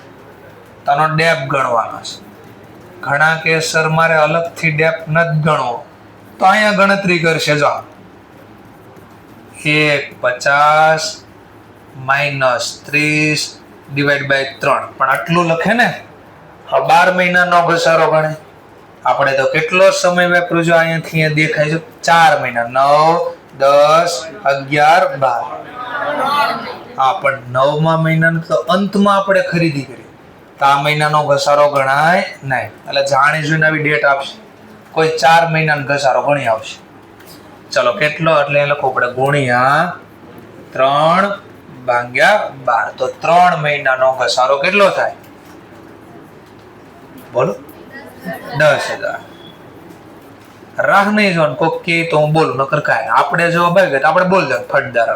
તનો ડેપ ગણવાનો છે. ઘણા કે સર મારે અલગથી ડેપ નથી ગણવો, તો અહીંયા ગણતરી કરશે. જો 1/50 -30/3, પણ આટલું લખે ને. 12 મહિનાનો ઘસારો ગણે. આપણે તો કેટલો સમય વાપર્યો? જો અહીંયાથી અહીંયા દેખાય છે 4 મહિના, 9, 10, 11, 12. હા, પણ 9મા મહિનાનો તો અંતમાં આપણે ખરીદી કરી, તો આ મહિનાનો ઘસારો ગણાય નહીં. એટલે જાણી જોઈને આવી ડેટ આપશે. કોઈ 4 મહિનાનો ઘસારો ગણી આવશે. ચલો કેટલો? એટલે એ લખો આપણે ગુણ્યા 3/12. તો 3 મહિનાનો ઘસારો કેટલો થાય? બોલો. 10,000. રાહ નહીં જોવાનું, કોક કે તો હું બોલું, નકર કાંઈ. આપણે જવાબ આવી ગયો આપણે બોલ દે ફટદાર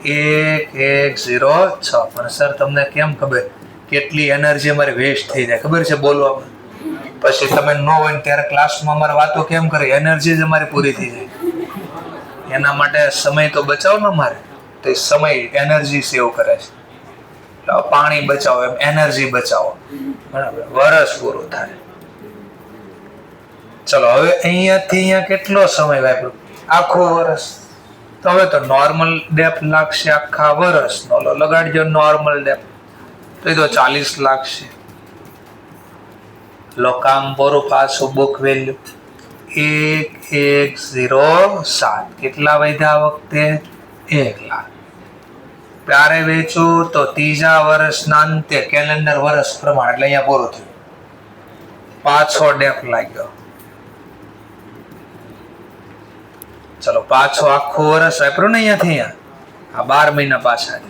1106. પણ સર તમને કેમ ખબર કેટલી એનર્જી અમારી વેસ્ટ થઈ જાય? ખબર છે બોલવામાં. પછી તમે ન હોય ત્યારે ક્લાસમાં અમારે વાતો કેમ કરે? એનર્જી જ અમારી પૂરી થઈ જાય. એના માટે સમય તો બચાવો ને મારે. તો એ સમય એનર્જી સેવ કરે છે. પાણી બચાવો એમ એનર્જી બચાવો. બરાબર. વર્ષ પૂરું થાય. ચલો હવે અહીંયાથી અહીંયા કેટલો સમય વાપર્યો? આખું વર્ષ. તો હવે તો નોર્મલ ડેપ લાગશે આખા વર્ષનો. લગાડજો નોર્મલ ડેપ, તો એ તો 40 લાગશે. લો કામ પૂરું. પાછું બુક વેલ્યુ 1107. કેટલા વધ્યા આ વખતે? 1 લાખ. ત્યારે વેચું તો ત્રીજા વર્ષના અંતે કેલેન્ડર વર્ષ પ્રમાણે, એટલે અહીંયા પૂરું થયું. પાછો ડેપ લાગ્યો. ચલો પાછો આખું વર્ષ વાપર્યું ને અહીંયાથી અહીંયા. આ 12 મહિના પાછા,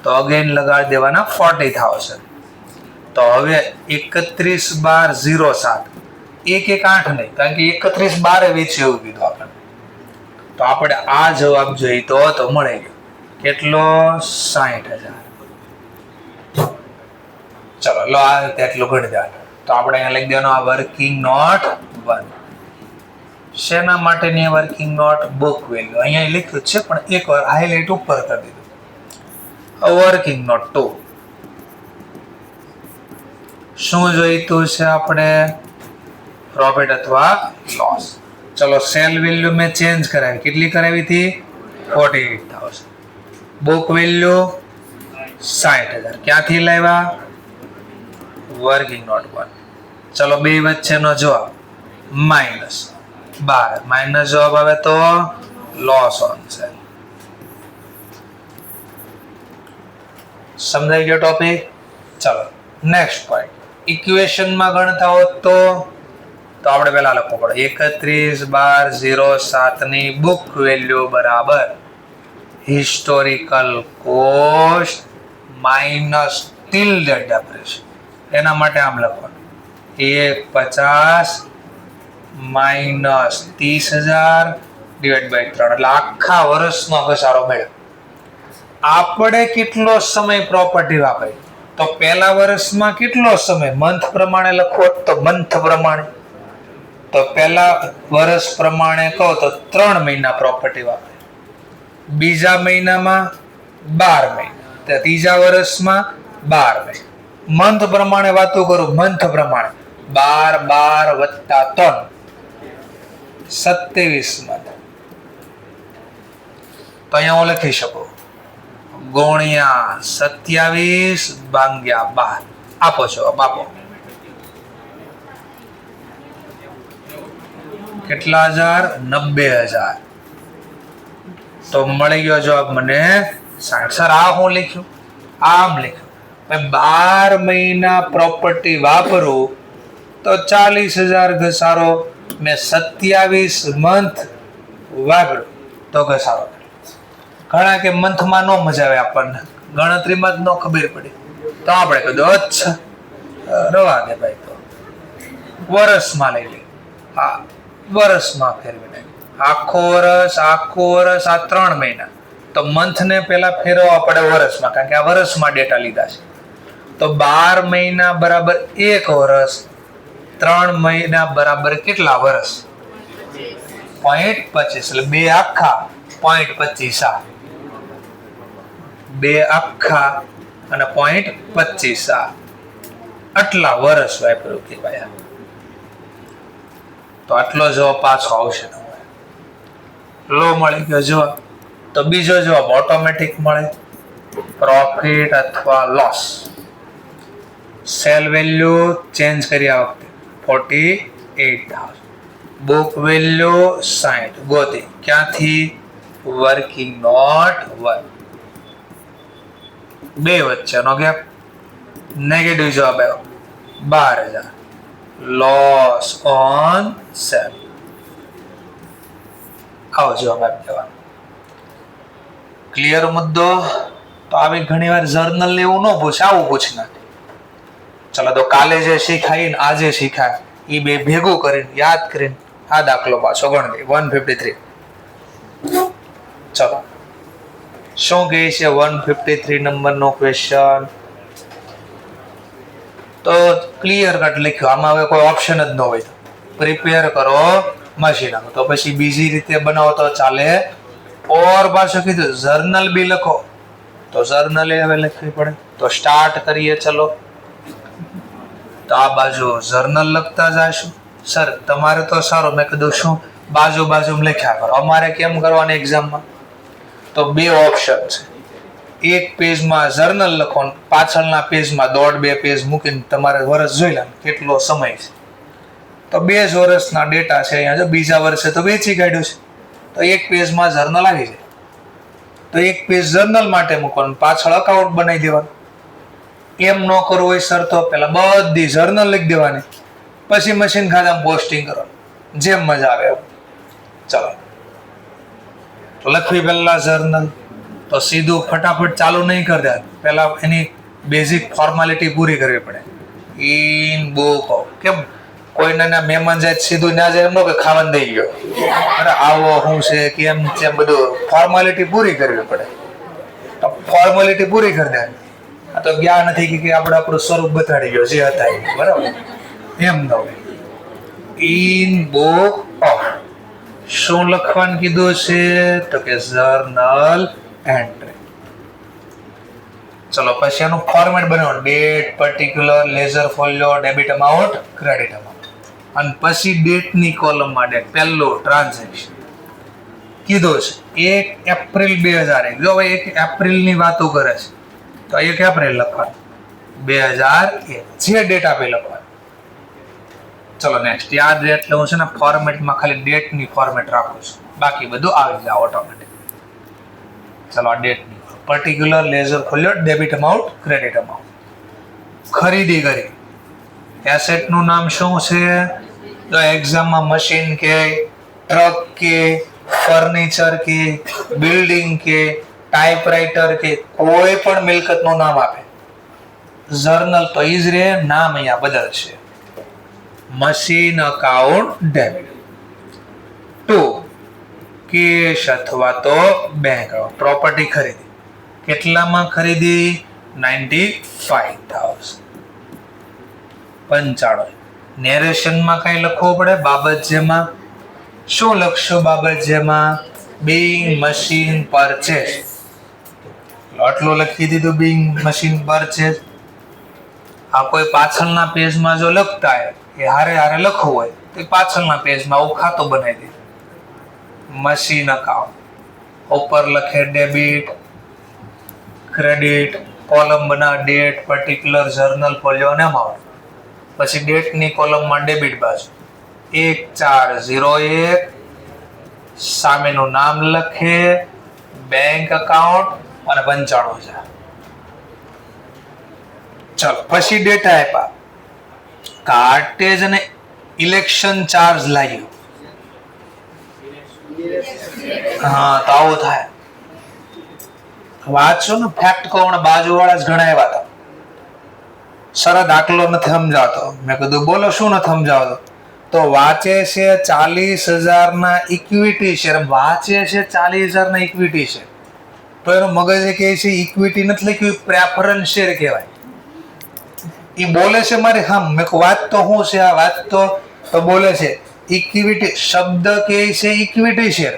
તો અગેન લગાડી દેવાના 40,000. તો હવે 31/12/07. 118 નહીં, કારણ કે 31/12 વેચ્યું એવું કીધું આપણે. તો આપણે આ જવાબ જોઈતો તો મળે ગયો કેટલો? 60,000. ચલો લો આ રીતે એટલું ગણી દેવાનું. તો આપણે અહીંયા લખી દેવાનું આ વર્કિંગ નોટ 1. શેના માટેની વર્કિંગ નોટ? Book value. અહીંયા લખ્યું છે પણ એકવાર હાઇલાઇટ ઉપર કરી દીધું. Working note 2. શું જોઈતું છે આપણે? પ્રોફિટ અથવા લોસ. ચલો સેલ વેલ્યુ મેં ચેન્જ કરાવી. કેટલી કરાવી હતી? 48,000. Book value 60,000. ક્યાંથી લાવ્યા? Working note 1. ચલો બે વચ્ચેનો જવાબ -12. માઇનસ જવાબ આવે તો લોસ ઓન સેલ. સમજાઈ ગયો ટોપિક? ચલો નેક્સ્ટ પોઈન્ટ. ઇક્વેશનમાં ગણતા હોત તો આપણે પહેલા લખવું પડે 31/12/07 ની બુક વેલ્યુ બરાબર હિસ્ટોરિકલ કોસ્ટ માઇનસ ટિલ્ડેડ ડેપ્રેશન. એના માટે આમ લખવાનું 150 -30,000 / 3. એટલે આખા વર્ષનો ઘસારો મળ્યો. આપણે કેટલો સમય પ્રોપર્ટી વાપરી? તો પહેલા વર્ષમાં કેટલો સમય? મંથ પ્રમાણે લખો તો મંથ પ્રમાણે. તો પહેલા વર્ષ પ્રમાણે કહો તો 3 મહિના પ્રોપર્ટી વાપરી. બીજા મહિનામાં 12 મહિના, ત્રીજા વર્ષમાં 12 મહિના. મંથ પ્રમાણે વાતો કરું, મંથ પ્રમાણે 12 + 3 27 મંથ. તો અહીંયા હું લખી શકું ગુણ્યા 27 ભાગ્યા 12. આપો જવાબ આપો. કેટલા હજાર? 90,000. તો મળી ગયો જવાબ મને 60. સર આ હું લખ્યું? આમ લખ્યું. 12 મહિના પ્રોપર્ટી વાપરું તો 40,000 ઘસારો. મેં 27 મંથ વાપર્યું તો ઘસારો. ઘણા કે મંથમાં નો મજા આવે, આપણને ગણતરીમાં જ નો ખબર પડી, તો આપણે કીધું અચ્છા રવા દે ભાઈ, તો વર્ષમાં લઈ લે. હા, વર્ષમાં ફેરવી નાખ. આખો વર્ષ આ 3 મહિના, તો મંથ ને પેલા ફેરવવા પડે વર્ષમાં, કારણ કે આ વર્ષમાં ડેટા લીધા છે. તો 12 મહિના બરાબર 1 વર્ષ, 3 મહિના બરાબર કેટલા વર્ષ? 0.25. એટલે 2 આખા 0.25 આ 2 આખા અને 0.25 આ આટલા વર્ષ વાપર્યું કે ભાઈ. તો આટલો જવાબ પાછો આવશે. લો મળી ગયો જવાબ. તો બીજો જવાબ ઓટોમેટિક મળે, પ્રોફિટ અથવા લોસ. સેલ વેલ્યુ ચેન્જ કર્યા વખતે 48,000, બુક વેલ્યુ 60 ગોતી. ક્યાંથી? Working note 1. બે વચ્ચેનો ગેપ, નેગેટિવ જવાબ આવ્યો 12,000. Loss on cell. આવો જવાબ આપી દેવાનો. ક્લિયર મુદ્દો? તો આવી ઘણી વાર જર્નલ ને એવું ન પૂછે, આવું પૂછી નાખે. ચલો તો કાલે જે શીખાય ને આજે શીખાય એ બે ભેગું કરીને યાદ કરીને આ દાખલો પાછો ગણ દે. 153. ચલો શું કહે છે 153 નંબરનો ક્વેશ્ચન? તો ક્લિયર કટ લખ્યું, આમાં હવે કોઈ ઓપ્શન જ ન હોય. પ્રિપેર કરો મશીન. તો પછી બીજી રીતે બનાવો તો ચાલે. ઓર પાછું કીધું જર્નલ બી લખો, તો જર્નલ હવે લખવી પડે. તો સ્ટાર્ટ કરીએ. ચલો તો આ બાજુ જર્નલ લખતા જઈશું. સર તમારે તો સારું, મેં કીધું શું બાજુ લખ્યા કરો. અમારે કેમ કરવાની એક્ઝામમાં? તો 2 ઓપ્શન છે. એક પેજમાં જર્નલ લખો, પાછળના પેજમાં 1.5-2 પેજ મૂકીને તમારે વર્ષ જોઈ લે કેટલો સમય છે. તો 2 જ વર્ષના ડેટા છે અહીંયા. જો બીજા વર્ષે તો વેચી કાઢ્યું છે, તો એક પેજમાં જર્નલ આવી જાય. તો એક પેજ જર્નલ માટે મૂકવાનું, પાછળ અકાઉન્ટ બનાવી દેવાનું. એમ ન કરવું હોય સર તો પેલા બધી જર્નલ લખી દેવાની, પછી મશીન ખાતામાં પોસ્ટિંગ કરવાનું, જેમ મજા આવે. ચલો લખવી પહેલા જર્નલ. તો સીધું ફટાફટ ચાલુ નહીં કરી દે, પહેલા એની બેઝિક ફોર્માલિટી પૂરી કરવી પડે. In book of. કેમ કોઈને મહેમાન જાય સીધું ના જાય એમ ન કે ખાવાનું દઈ ગયો, અરે આવો શું છે કેમ છે, બધું ફોર્માલિટી પૂરી કરવી પડે. તો ફોર્માલિટી પૂરી કરી દે. આ તો જ્ઞાન નથી કે આપણે આપણું સ્વરૂપ બતાડી ગયો જે હતા એ, બરાબર? એમ ન હોય. ઇન બુક ઓફ શું લખવાનું કીધું છે? તો કે જર્નલ એન્ટ્રી. ચલો પછી એનું ફોર્મેટ બનાવવાનું. Date, particular, ledger folio, debit amount, credit amount. અને પછી ડેટની કોલમમાં ડેટ, પહેલું ટ્રાન્ઝેક્શન કીધું છે 1 એપ્રિલ 2001. જો હવે 1 એપ્રિલની વાતો કરે છે તો 1 એપ્રિલ લખવાનું, 2001 જે ડેટ આપે લખવાનું. ચલો નેક્સ્ટ. યાદ રહે એટલે હું છે ને ફોર્મેટમાં ખાલી ડેટની ફોર્મેટ રાખું છું, બાકી બધું આવી જાય ઓટોમેટિક. ચલો આ ડેટની particular, ledger folio, debit amount, credit amount. ખરીદી કરી. એસેટનું નામ શું છે? તો એક્ઝામમાં મશીન કે, ટ્રક કે, ફર્નિચર કે, બિલ્ડિંગ કે, ટાઈપરાઇટર કે કોઈ પણ મિલકતનું નામ આપે. જર્નલ તો ઈ જ રે, નામ અહીંયા બદલશે. Machine account debit. 2 કેશ અથવા તો બેંક. પ્રોપર્ટી ખરીદી. કેટલામાં ખરીદી? 95,000. 95. નેરેશનમાં કઈ લખવું પડે બાબત જેમાં. શું લખશો બાબત જેમાં? being machine purchase. આટલું લખી દીધું being machine purchase. આ કોઈ પાછળના પેજમાં જો લખતા હોય એ હારે હારે લખવું હોય તો પાછળના પેજમાં આવું ખાતું બનાવી દે. મશીન અકાઉન્ટ ઉપર લખે ડેબિટ ક્રેડિટ, કોલમ બના ડેટ, પર્ટિક્યુલર, જર્નલ, ફોલિયો અને અમાઉન્ટ. પછી ડેટની કોલમમાં ડેબિટ બાજુ 1401 સામેનું નામ લખે, બેંક અકાઉન્ટ અને 95,000. ચલો પછી ડેટા આપ્યા, કાર્ટેજ અને ઇલેક્શન ચાર્જ લાગ્યો. હા તો આવું થાય. વાંચો ને ફેક્ટ કહું, બાજુ વાળા જ ઘણા એવા હતા. સરળ દાખલો નથી સમજાવતો. મેં કીધું બોલો શું નથી સમજાવતો? તો વાંચે છે 40,000 ના ઇક્વિટી શેર, વાંચે છે 40,000 ના ઇક્વિટી શેર, તો એનો મગજ કહે છે ઇક્વિટી નથી લખ્યું, પ્રેફરન્સ શેર કહેવાય. એ બોલે છે મારી હા, મેં વાત તો શું છે આ વાત તો બોલે છે ઇક્વિટી, શબ્દ કહે છે ઇક્વિટી શેર,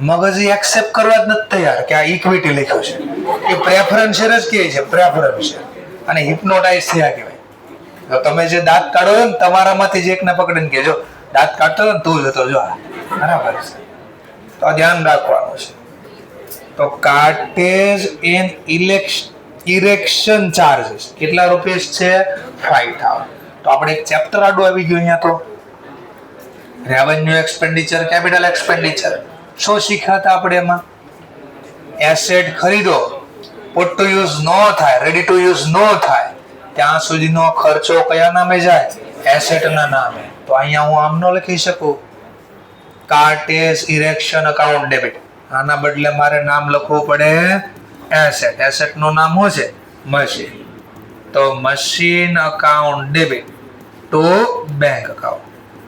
મગજ એક્સેપ્ટ કરવા જ નથી તૈયાર કે આ ઇક્વિટી લખ્યું છે. એ પ્રેફરન્સ શેર જ કહે છે, પ્રેફરન્સ શેર. અને હિપ્નોટાઇઝ થયા કહેવાય. તો તમે જે દાંત કાઢો છો ને તમારામાંથી જ એકને પકડીને કહેજો દાંત કાઢતો ને તું જતો જો બરાબર છે. તો ધ્યાન રાખવાનું છે. તો કાર્ટેજ એન્ડ ઇરેક્શન ચાર્જીસ કેટલા રૂપિયા છે? 5,000. તો આપણે એક ચેપ્ટર આડું આવી ગયું અહીંયા. તો રેવન્યુ એક્સપેન્ડિચર, કેપિટલ એક્સપેન્ડિચર શું શીખ્યા હતા આપણે એમાં? એસેટ ખરીદો, પુટ ટુ યુઝ ન થાય, રેડી ટુ યુઝ ન થાય ત્યાં સુધીનો ખર્ચો કયા નામે જાય? એસેટના નામે. તો અહીંયા હું આમ ન લખી શકું કાર્ટેજ ઇરેક્શન અકાઉન્ટ ડેબિટ. આના બદલે મારે નામ લખવું પડે એસેટ. એસેટ નું નામ શું છે? મશીન. તો machine account debit to bank account.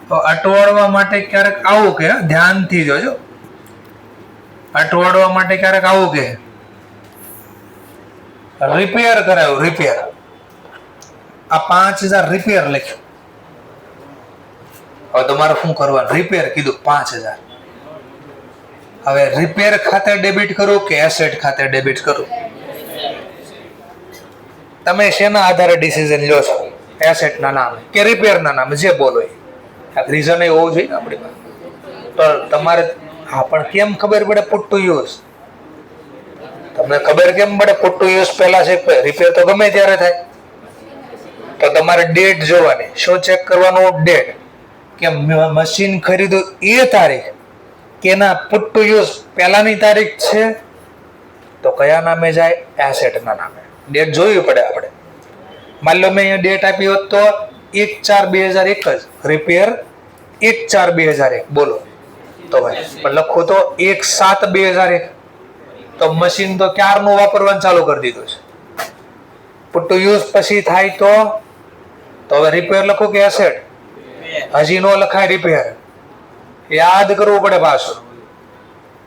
તો અટવાડવા માટે ક્યારેક આવું કે ધ્યાનથી જોજો, અટવાડવા માટે ક્યારેક આવું કે રિપેર કરાયું, રિપેર. આ 5,000 રિપેર લખ્યું. હવે તમારે શું કરવાનું? રિપેર કીધું 5,000. હવે રિપેર ખાતે ડેબિટ કરું કે એસેટ ખાતે ડેબિટ કરું? તમે શેના આધારે ડિસિઝન લો છો? એસેટના નામે કે રિપેરના નામે? જે બોલો એ રીઝન એ હોવું જોઈએ આપણી પાસે. તો તમારે હા પણ કેમ ખબર પડે પુટ ટુ યુઝ? તમને ખબર કેમ પડે પુટ ટુ યુઝ પહેલા છે? રિપેર તો ગમે ત્યારે થાય. તો તમારે ડેટ જોવાની. શું ચેક કરવાનું? ડેટ. કે મશીન ખરીદ્યું એ તારીખ કે ના પુટ ટુ યુઝ પહેલાની તારીખ છે? તો કયા નામે જાય? એસેટના નામે. ડેટ જોવી પડે આપણે. માની લો મેં અહીંયા ડેટ આપી હોત તો 1/4/2001 જ, રિપેર 1/4/2001 બોલો તો ભાઈ, પણ લખો તો 1/7/2001. તો મશીન તો ક્યારનું વાપરવાનું ચાલુ કરી દીધું છે. પુટ ટુ યુઝ પછી થાય તો હવે રિપેર લખો કે એસેટ? હજી નો લખાય રિપેર, યાદ કરવું પડે પાછું.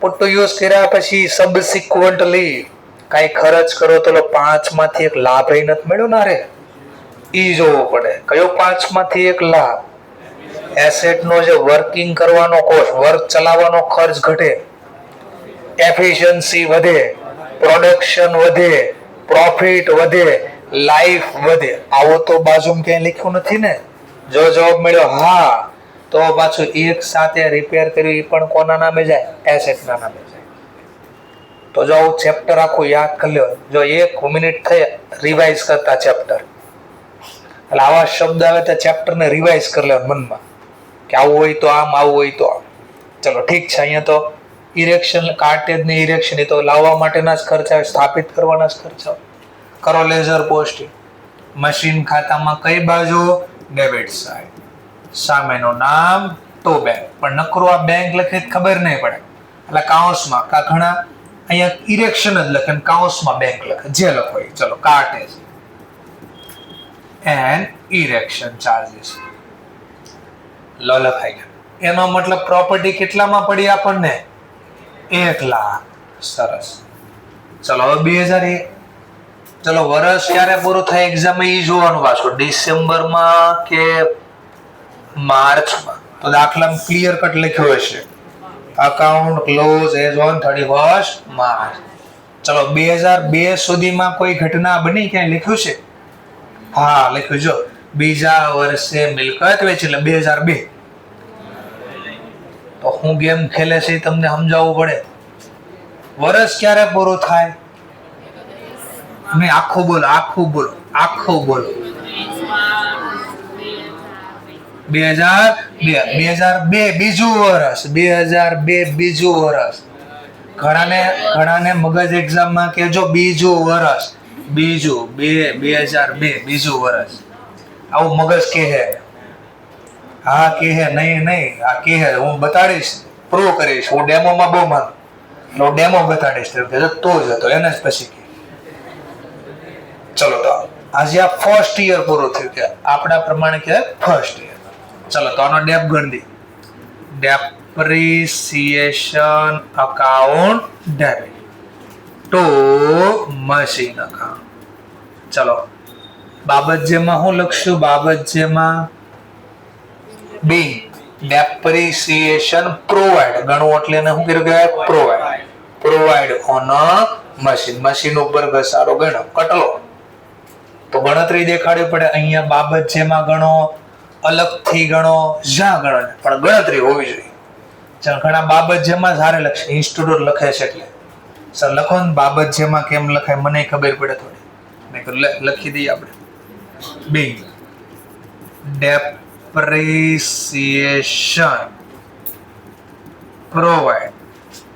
પુટ ટુ યુઝ કર્યા પછી સબસિક્વન્ટલી કઈ ખર્ચ કરો તો 5 માંથી એક લાભ એ નથી મળ્યો ના રે, ઈ જોવું પડે. કયો 5 માંથી એક લાભ? એસેટ નો જે વર્કિંગ કરવાનો કોસ્ટ, વર્ક ચલાવવાનો ખર્ચ ઘટે, એફિશિયન્સી વધે, પ્રોડક્શન વધે, પ્રોફિટ વધે, લાઈફ વધે. આવું તો બાજુમાં ક્યાંય લખ્યું નથી ને. જો જવાબ મળ્યો હા તો પાછું એક સાથે રિપેર કર્યું એ પણ કોના નામે જાય? એસેટના નામે જાય. તો જો આવું ચેપ્ટર આખું યાદ કરી લો. જો 1 મિનિટ થઈ રિવાઇઝ કરતા ચેપ્ટર, એટલે આવા શબ્દ આવે તો ચેપ્ટરને રિવાઇઝ કરી લેવાનું મનમાં કે આવું હોય તો આમ, આવું હોય તો આમ. ચલો ઠીક છે. અહીંયા તો ઇરેક્શન, કાર્ટેજ ને ઇરેક્શન એ તો લાવવા માટેના જ ખર્ચા, સ્થાપિત કરવાના જ ખર્ચા. કરો લેઝર પોસ્ટિંગ. મશીન ખાતામાં કઈ બાજુ? Debit side. સામેનું નામ ટુ બેંક. પણ નકરું આ બેંક લખે ખબર નહીં પડે, એટલે કાઉન્સમાં કા ઘણા અહીંયા ઇરેક્શન જ લખે ને કાઉન્સમાં બેંક લખે, જે લખો એ. ચલો કાર્ટેજ એન્ડ ઇરેક્શન ચાર્જીસ લો લખાઈ ગયા. એનો મતલબ પ્રોપર્ટી કેટલામાં પડી આપણને? 1 લાખ. સરસ. ચલો હવે 2001. ચલો વર્ષ ક્યારે પૂરું થાય એક્ઝામ એ જોવાનું પાછું, ડિસેમ્બરમાં કે માર્ચમાં. તો દાખલામાં ક્લિયર કટ લખ્યો હશે account close as on 31st March. ચલો 2002 સુધીમાં કોઈ ઘટના બની, ક્યાંય લખ્યું છે? હા લખ્યું જો, બીજા વર્ષે મિલકત વેચી, એટલે 2002. તો હું ગેમ ખેલે છે તમને સમજાવવું પડે. વર્ષ ક્યારે પૂરું થાય? નહીં, આખું બોલો, આખું બોલો, આખું બોલો. 2002 બીજું વર્ષ, 2002 બીજું વર્ષ. ઘણાને મગજ એક્ઝામમાં કહેજો બીજું વર્ષ, બીજું 2002 બીજું વર્ષ. આવું મગજ કહે. હા કહે, નહીં આ કહે. હું બતાડીશ, પ્રૂવ કરીશ. હું ડેમોમાં બહુ માનું, હું ડેમો બતાડીશ. તો જ હતો એને જ પછી કે. ચલો તો આજે આ ફર્સ્ટ યર પૂરું થયું, કે આપણા પ્રમાણે કે ફર્સ્ટ યર. ચલો તો આનો ડેપ ગણતી. Depreciation account debit to machine account. ચલો બાબત જેમાં હું લખશું? બાબત જેમાં બી ડેપ્રિસિએશન પ્રોવાઈડ ગણવું, એટલે એને શું કર્યું કહેવાય? Provide on machine. મશીન ઉપર ઘસારો ગણો, કટલો. તો ગણતરી દેખાડવી પડે. અહીંયા બાબત જેમાં ગણો, અલગથી ગણો, જ્યાં ગણો, પણ ગણતરી હોવી જોઈએ. ચાલ ઘણા બાબત જેમાં સારે લખશે, ઇન્સ્ટિટ્યૂટ લખે છે એટલે સર લખો ને બાબત જેમાં કેમ લખાય મને ખબર પડે થોડી. લખી દઈએ આપણે. બી ડેપ્રિસિએશન પ્રોવાઈડ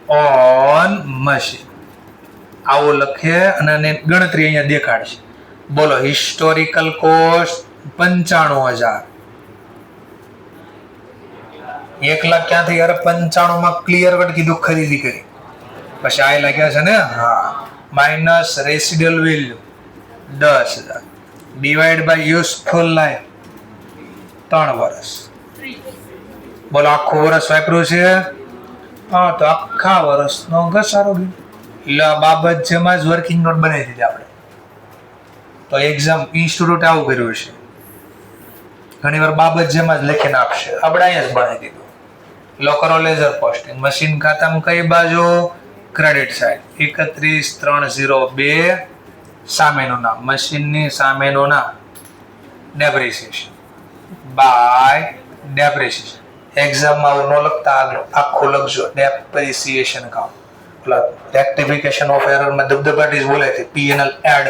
ઓન મશીન, આવું લખે અને ગણતરી અહીંયા દેખાડશે. બોલો હિસ્ટોરિકલ કોસ્ટ 95,000. 1 લાખ ક્યાંથી? યાર 95 માં ક્લિયર કટ કીધું ખરીદી કરી, પછી આ લાગ્યા છે ને. હા, minus residual value 10,000 divide by useful life 3 વર્ષ. બોલો આખું વર્ષ વાપર્યું છે. હા તો આખા વર્ષનો ઘસારો ગયો. એટલે બાબત જેમાં જ વર્કિંગ નોટ બનાવી દીધી આપણે. તો એક્ઝામ ઇન્સ્ટિટ્યૂટ આવું કર્યું છે. ઘણીવાર બાબત જેમાં જ લખીને આપશે, આપણે અહીંયા જ બનાવી દીધું. લો કરો લેઝર પોસ્ટિંગ. મશીન ખાતામાં કઈ બાજુ? Credit side. 31/3/02 સામેનું નામ, મશીનની સામેનું નામ ડેપ્રિસિએશન બાય ડેપ્રિસિએશન. એક્ઝામમાં આવું ન લખતા આગળ આખું લખજો depreciation count. Plus rectification of એરરમાં ધબધબાટી બોલે છે, પીએનએલ એડ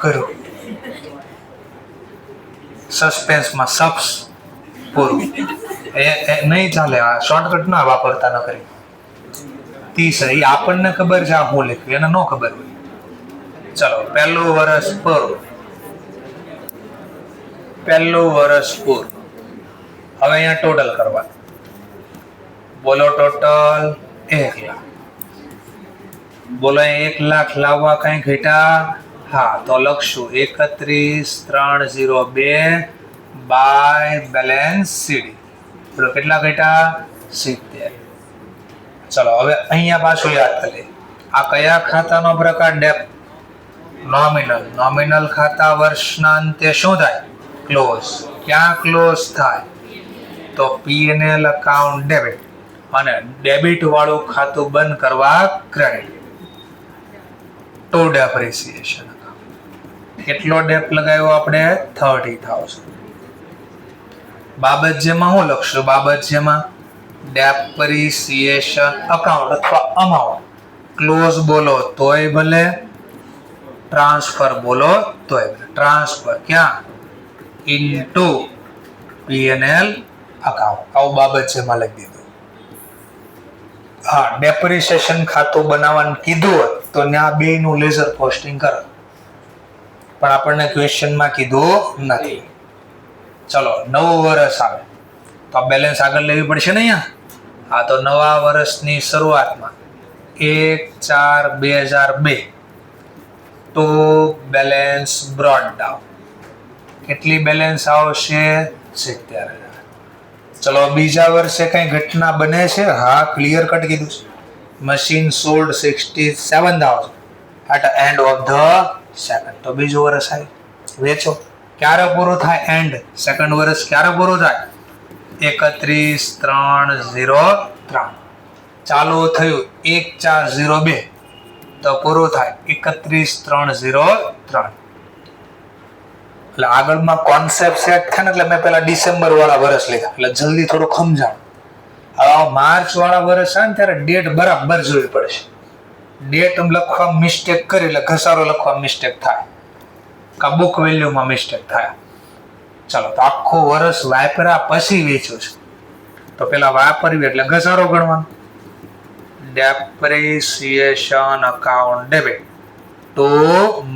કર્યું. સસ્પેન્સમાં સબ્સ પૂરું. એ નહીં ચાલે. આ શોર્ટકટ ના વાપરતા ન કરી. 30 એ આપણને ખબર છે આ હું લખ્યું, એને ન ખબર હોય. ચલો પહેલું વર્ષ પૂરું. હવે અહીંયા ટોટલ કરવા. બોલો ટોટલ 1 લાખ. બોલો 1 લાખ લાવવા કઈ ઘટા? હા તો લખશું 31/3/02 બાય બેલેન્સ સીડી. બોલો કેટલા ઘટા? 70. ચલો હવે અહીંયા પાછું યાદ કરીએ. આ કયા ખાતાનો પ્રકાર? ડેપ. નોમિનલ ખાતા વર્ષના અંતે શું થાય? ક્લોઝ. ક્યાં ક્લોઝ થાય? તો પીએનએલ અકાઉન્ટ ડેબિટ, અને ડેબિટ વાળું ખાતું બંધ કરવા ક્રેડિટ. To depreciation account. કેટલો ડેપ લગાવ્યો આપણે? 30,000. બાબત જેમાં હું લખશું? બાબત જેમાં ડેપ્રિસિએશન અકાઉન્ટ અથવા અમાઉન્ટ. ક્લોઝ બોલો તોય ભલે, ટ્રાન્સફર બોલો તોય ભલે. ટ્રાન્સફર ક્યાં? Into PNL account. આવું બાબત જેમાં લખી દીધું. હા ડેપ્રિસિએશન ખાતું બનાવવાનું કીધું હોય તો ત્યાં બેયનું લેઝર પોસ્ટિંગ કરો, પણ આપણને ક્વેશ્ચનમાં કીધું નથી. ચલો નવું વર્ષ આવે તો બેલેન્સ આગળ લેવી પડશે ને અહીંયા. હા તો નવા વર્ષની શરૂઆતમાં 1/4/2002 તો બેલેન્સ બ્રોટ ડાઉન. કેટલી બેલેન્સ આવશે? 70,000. ચલો બીજા વર્ષે કઈ ઘટના બને છે? હા ક્લિયર કટ કીધું છે. Machine sold 67,000 at end of the second. તો બીજું વર્ષ આવે, વેચો. ક્યારે પૂરું થાય? એન્ડ. સેકન્ડ વર્ષ ક્યારે પૂરું થાય? 31/3/03. ચાલુ થયું 1402 તો પૂરું થાય 31/3/03. એટલે આગળમાં કોન્સેપ્ટ સેટ થાય ને એટલે મેં પેલા ડિસેમ્બર વાળા વર્ષ લીધા એટલે જલ્દી થોડું સમજાણ. હવે માર્ચ વાળા વર્ષ આવે ને ત્યારે ડેટ બરાબર જોવી પડશે. ડેટ લખવા મિસ્ટેક કરી એટલે ઘસારો લખવા મિસ્ટેક થાય કા બુક વેલ્યુમાં મિસ્ટેક થાય. ચાલો તો આખું વર્ષ વાપર્યા પછી વેચ્યું છે તો પેલા વાપરવી એટલે ઘસારો ગણવાનો. Depreciation account debit to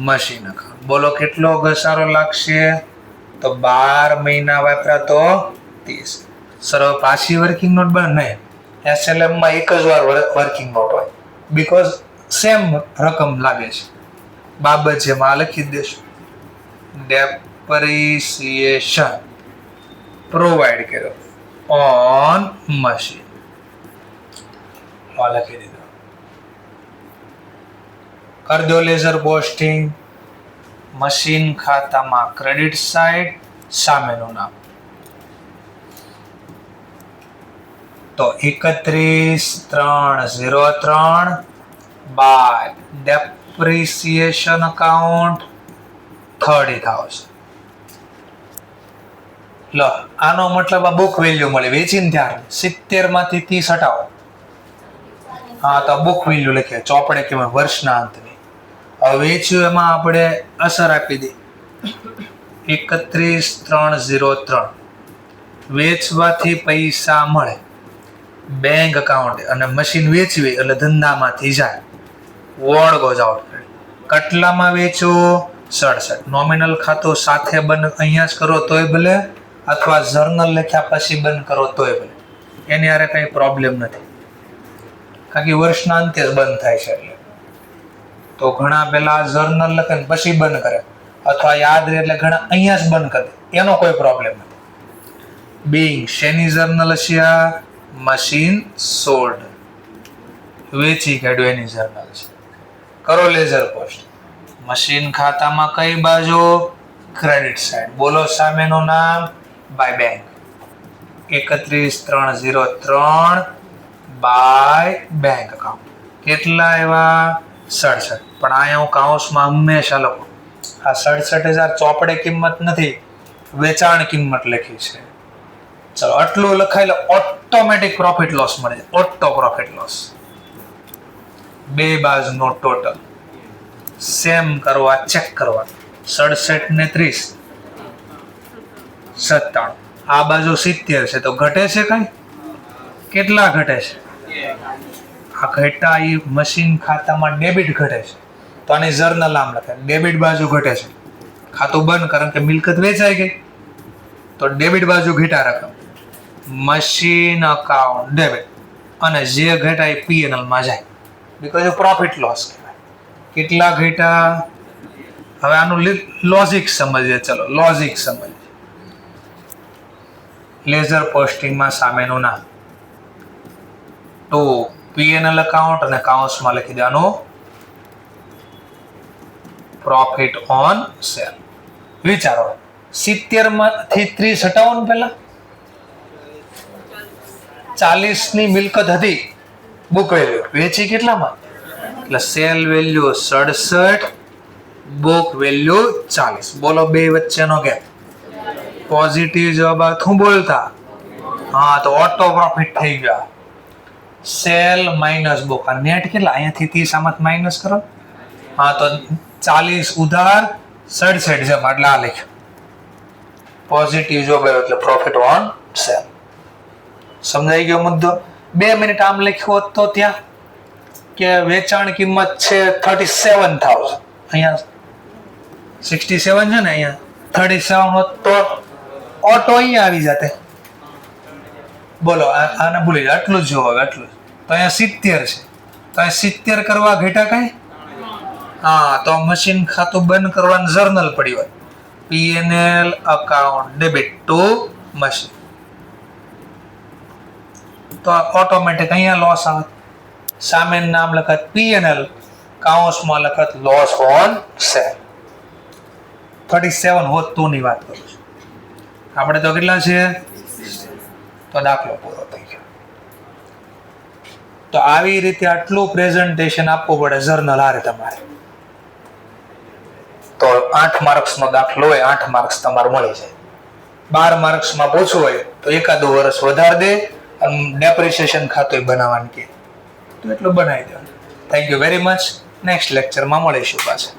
machine account. બોલો કેટલો ઘસારો લાગશે? તો 12 મહિના વાપર્યા તો 30. સર પાછી વર્કિંગ નોટ બને નહીં. SLM માં એક જ વાર વર્કિંગ નોટ હોય બીકોઝ સેમ રકમ લાગે છે. બાબત જેમાં લખી દેશું ડેપ્રિસિએશન પ્રોવાઈડ કર્યો ઓન મશીન લખી દીધો. કરી દો લેઝર પોસ્ટિંગ. મશીન ખાતામાં ક્રેડિટ સાઇડ સામેનું નામ તો 31/3/03 બાય ડેપ્રિસિએશન અકાઉન્ટ 30,000. લો આનો મતલબ આ બુક વેલ્યુ મળી વેચીને ત્યારે 70 માંથી 30 હટાવો. હા તો બુક વેલ્યુ લખીએ ચોપડે કે વર્ષના અંતની. હવે વેચ્યું એમાં આપણે અસર આપી દઈએ 31/3/03. વેચવાથી પૈસા મળે બેંક અકાઉન્ટ અને મશીન વેચવી એટલે ધંધામાંથી જાય. Ward goes out. કેટલામાં વેચો? 67. નોમિનલ ખાતું સાથે બંધ અહીંયા જ કરો તોય ભલે અથવા જર્નલ લખ્યા પછી બંધ કરો તોય ભલે. એની હારે કઈ પ્રોબ્લેમ નથી કારણ કે વર્ષના અંતે જ બંધ થાય છે. એટલે તો ઘણા પેલા જર્નલ લખે ને પછી બંધ કરે અથવા યાદ રહે એટલે ઘણા અહીંયા જ બંધ કરે એનો કોઈ પ્રોબ્લેમ નથી. બિંગ શેની જર્નલ છે? મશીન સોલ્ડ વેચી કાઢ્યું એની જર્નલ છે. કરો લેઝર પોસ્ટ. મશીન ખાતામાં કઈ બાજુ? Credit side. બોલો સામેનું નામ? By bank. 31/3/03 by bank account. કેટલા એવા? 67. પણ અહીંયા હું કાઉન્સમાં હંમેશા લખું આ 67,000 ચોપડે કિંમત નથી વેચાણ કિંમત લખી છે. ચલો આટલું લખાયેલો ઓટોમેટિક પ્રોફિટ લોસ મળે. ઓટો પ્રોફિટ લોસ બે બાજુનો ટોટલ સેમ કરવા ચેક કરવા 67 ને 30 97. આ બાજુ 70 છે તો ઘટે છે કઈ? કેટલા ઘટે છે? આ ઘટા એ મશીન ખાતામાં ડેબિટ ઘટે છે તો આની જર્નલ આમ લખે ડેબિટ બાજુ ઘટે છે. ખાતું બંધ કારણ કે મિલકત વેચાઈ ગઈ તો ડેબિટ બાજુ ઘટા રકમ મશીન અકાઉન્ટ ડેબિટ અને જે ઘટાય P&L માં જાય બીકોઝ પ્રોફિટ લોસ કહેવાય. કેટલા ઘટા? હવે આનું લોજિક સમજીએ. ચલો લોજિક સમજીએ. લેઝર પોસ્ટિંગમાં સામેનું નામ તો P&L અકાઉન્ટ અને કાઉન્સમાં લખી દેવાનું પ્રોફિટ ઓન સેલ. વિચારો 70 માંથી 30 હટાવો ને પેલા 40 ની મિલકત હતી બુક વેલ્યુ વેચી કેટલામાં? એટલે સેલ વેલ્યુ 67 બુક વેલ્યુ 40. બોલો બે વચ્ચેનો ગેપ પોઝિટિવ જવાબ આવે શું બોલતા? હા તો ઓટો પ્રોફિટ થઈ ગયા. સેલ માઇનસ બુક આ નેટ કેટલા? અહીંયાથી 30 આમાં માઇનસ કરો. હા તો 40 ઉધાર 67 જમા એટલે આ લખ્યું પોઝિટિવ જવાબ આવ્યો એટલે પ્રોફિટ ઓન સેલ. સમજાઈ ગયો મુદ્દો? 2 મિનિટ આમ લખ્યું હોત તો ત્યાં કે વેચાણ કિંમત છે 37,000 અહીંયા 67 છે ને અહીંયા 37 હોત તો ઓટો અહીંયા આવી જાતે. બોલો આને ભૂલી જાય આટલું જ જોવો આટલું જ. તો અહીંયા 70 છે તો અહીંયા 70 કરવા ઘટા કઈ? હા તો મશીન ખાતું બંધ કરવાનું જર્નલ પડી હોય P&L account debit to machine તો ઓટોમેટિક અહીંયા લોસ આવે. સામે નામ લખત P&L કાઉન્સમાં લખત લોસ ઓન સેલ. 37 હોત તો ની વાત કરું છું. આપણે તો કેટલા છે? તો દાખલો પૂરો થઈ ગયો. તો આવી રીતે આટલું પ્રેઝન્ટેશન આપવું પડે જર્નલ હારે તમારે, તો 8 માર્ક્સનો દાખલો હોય, 8 માર્ક્સ તમારે મળી જાય. 12 માર્ક્સમાં પૂછવું હોય તો એકાદું વર્ષ વધારે દે અને ડેપ્રિસિએશન ખાતું બનાવવાનું કે તો એટલું બનાવી દેવાનું. Thank you very much. Next લેક્ચરમાં મળીશું પાછા.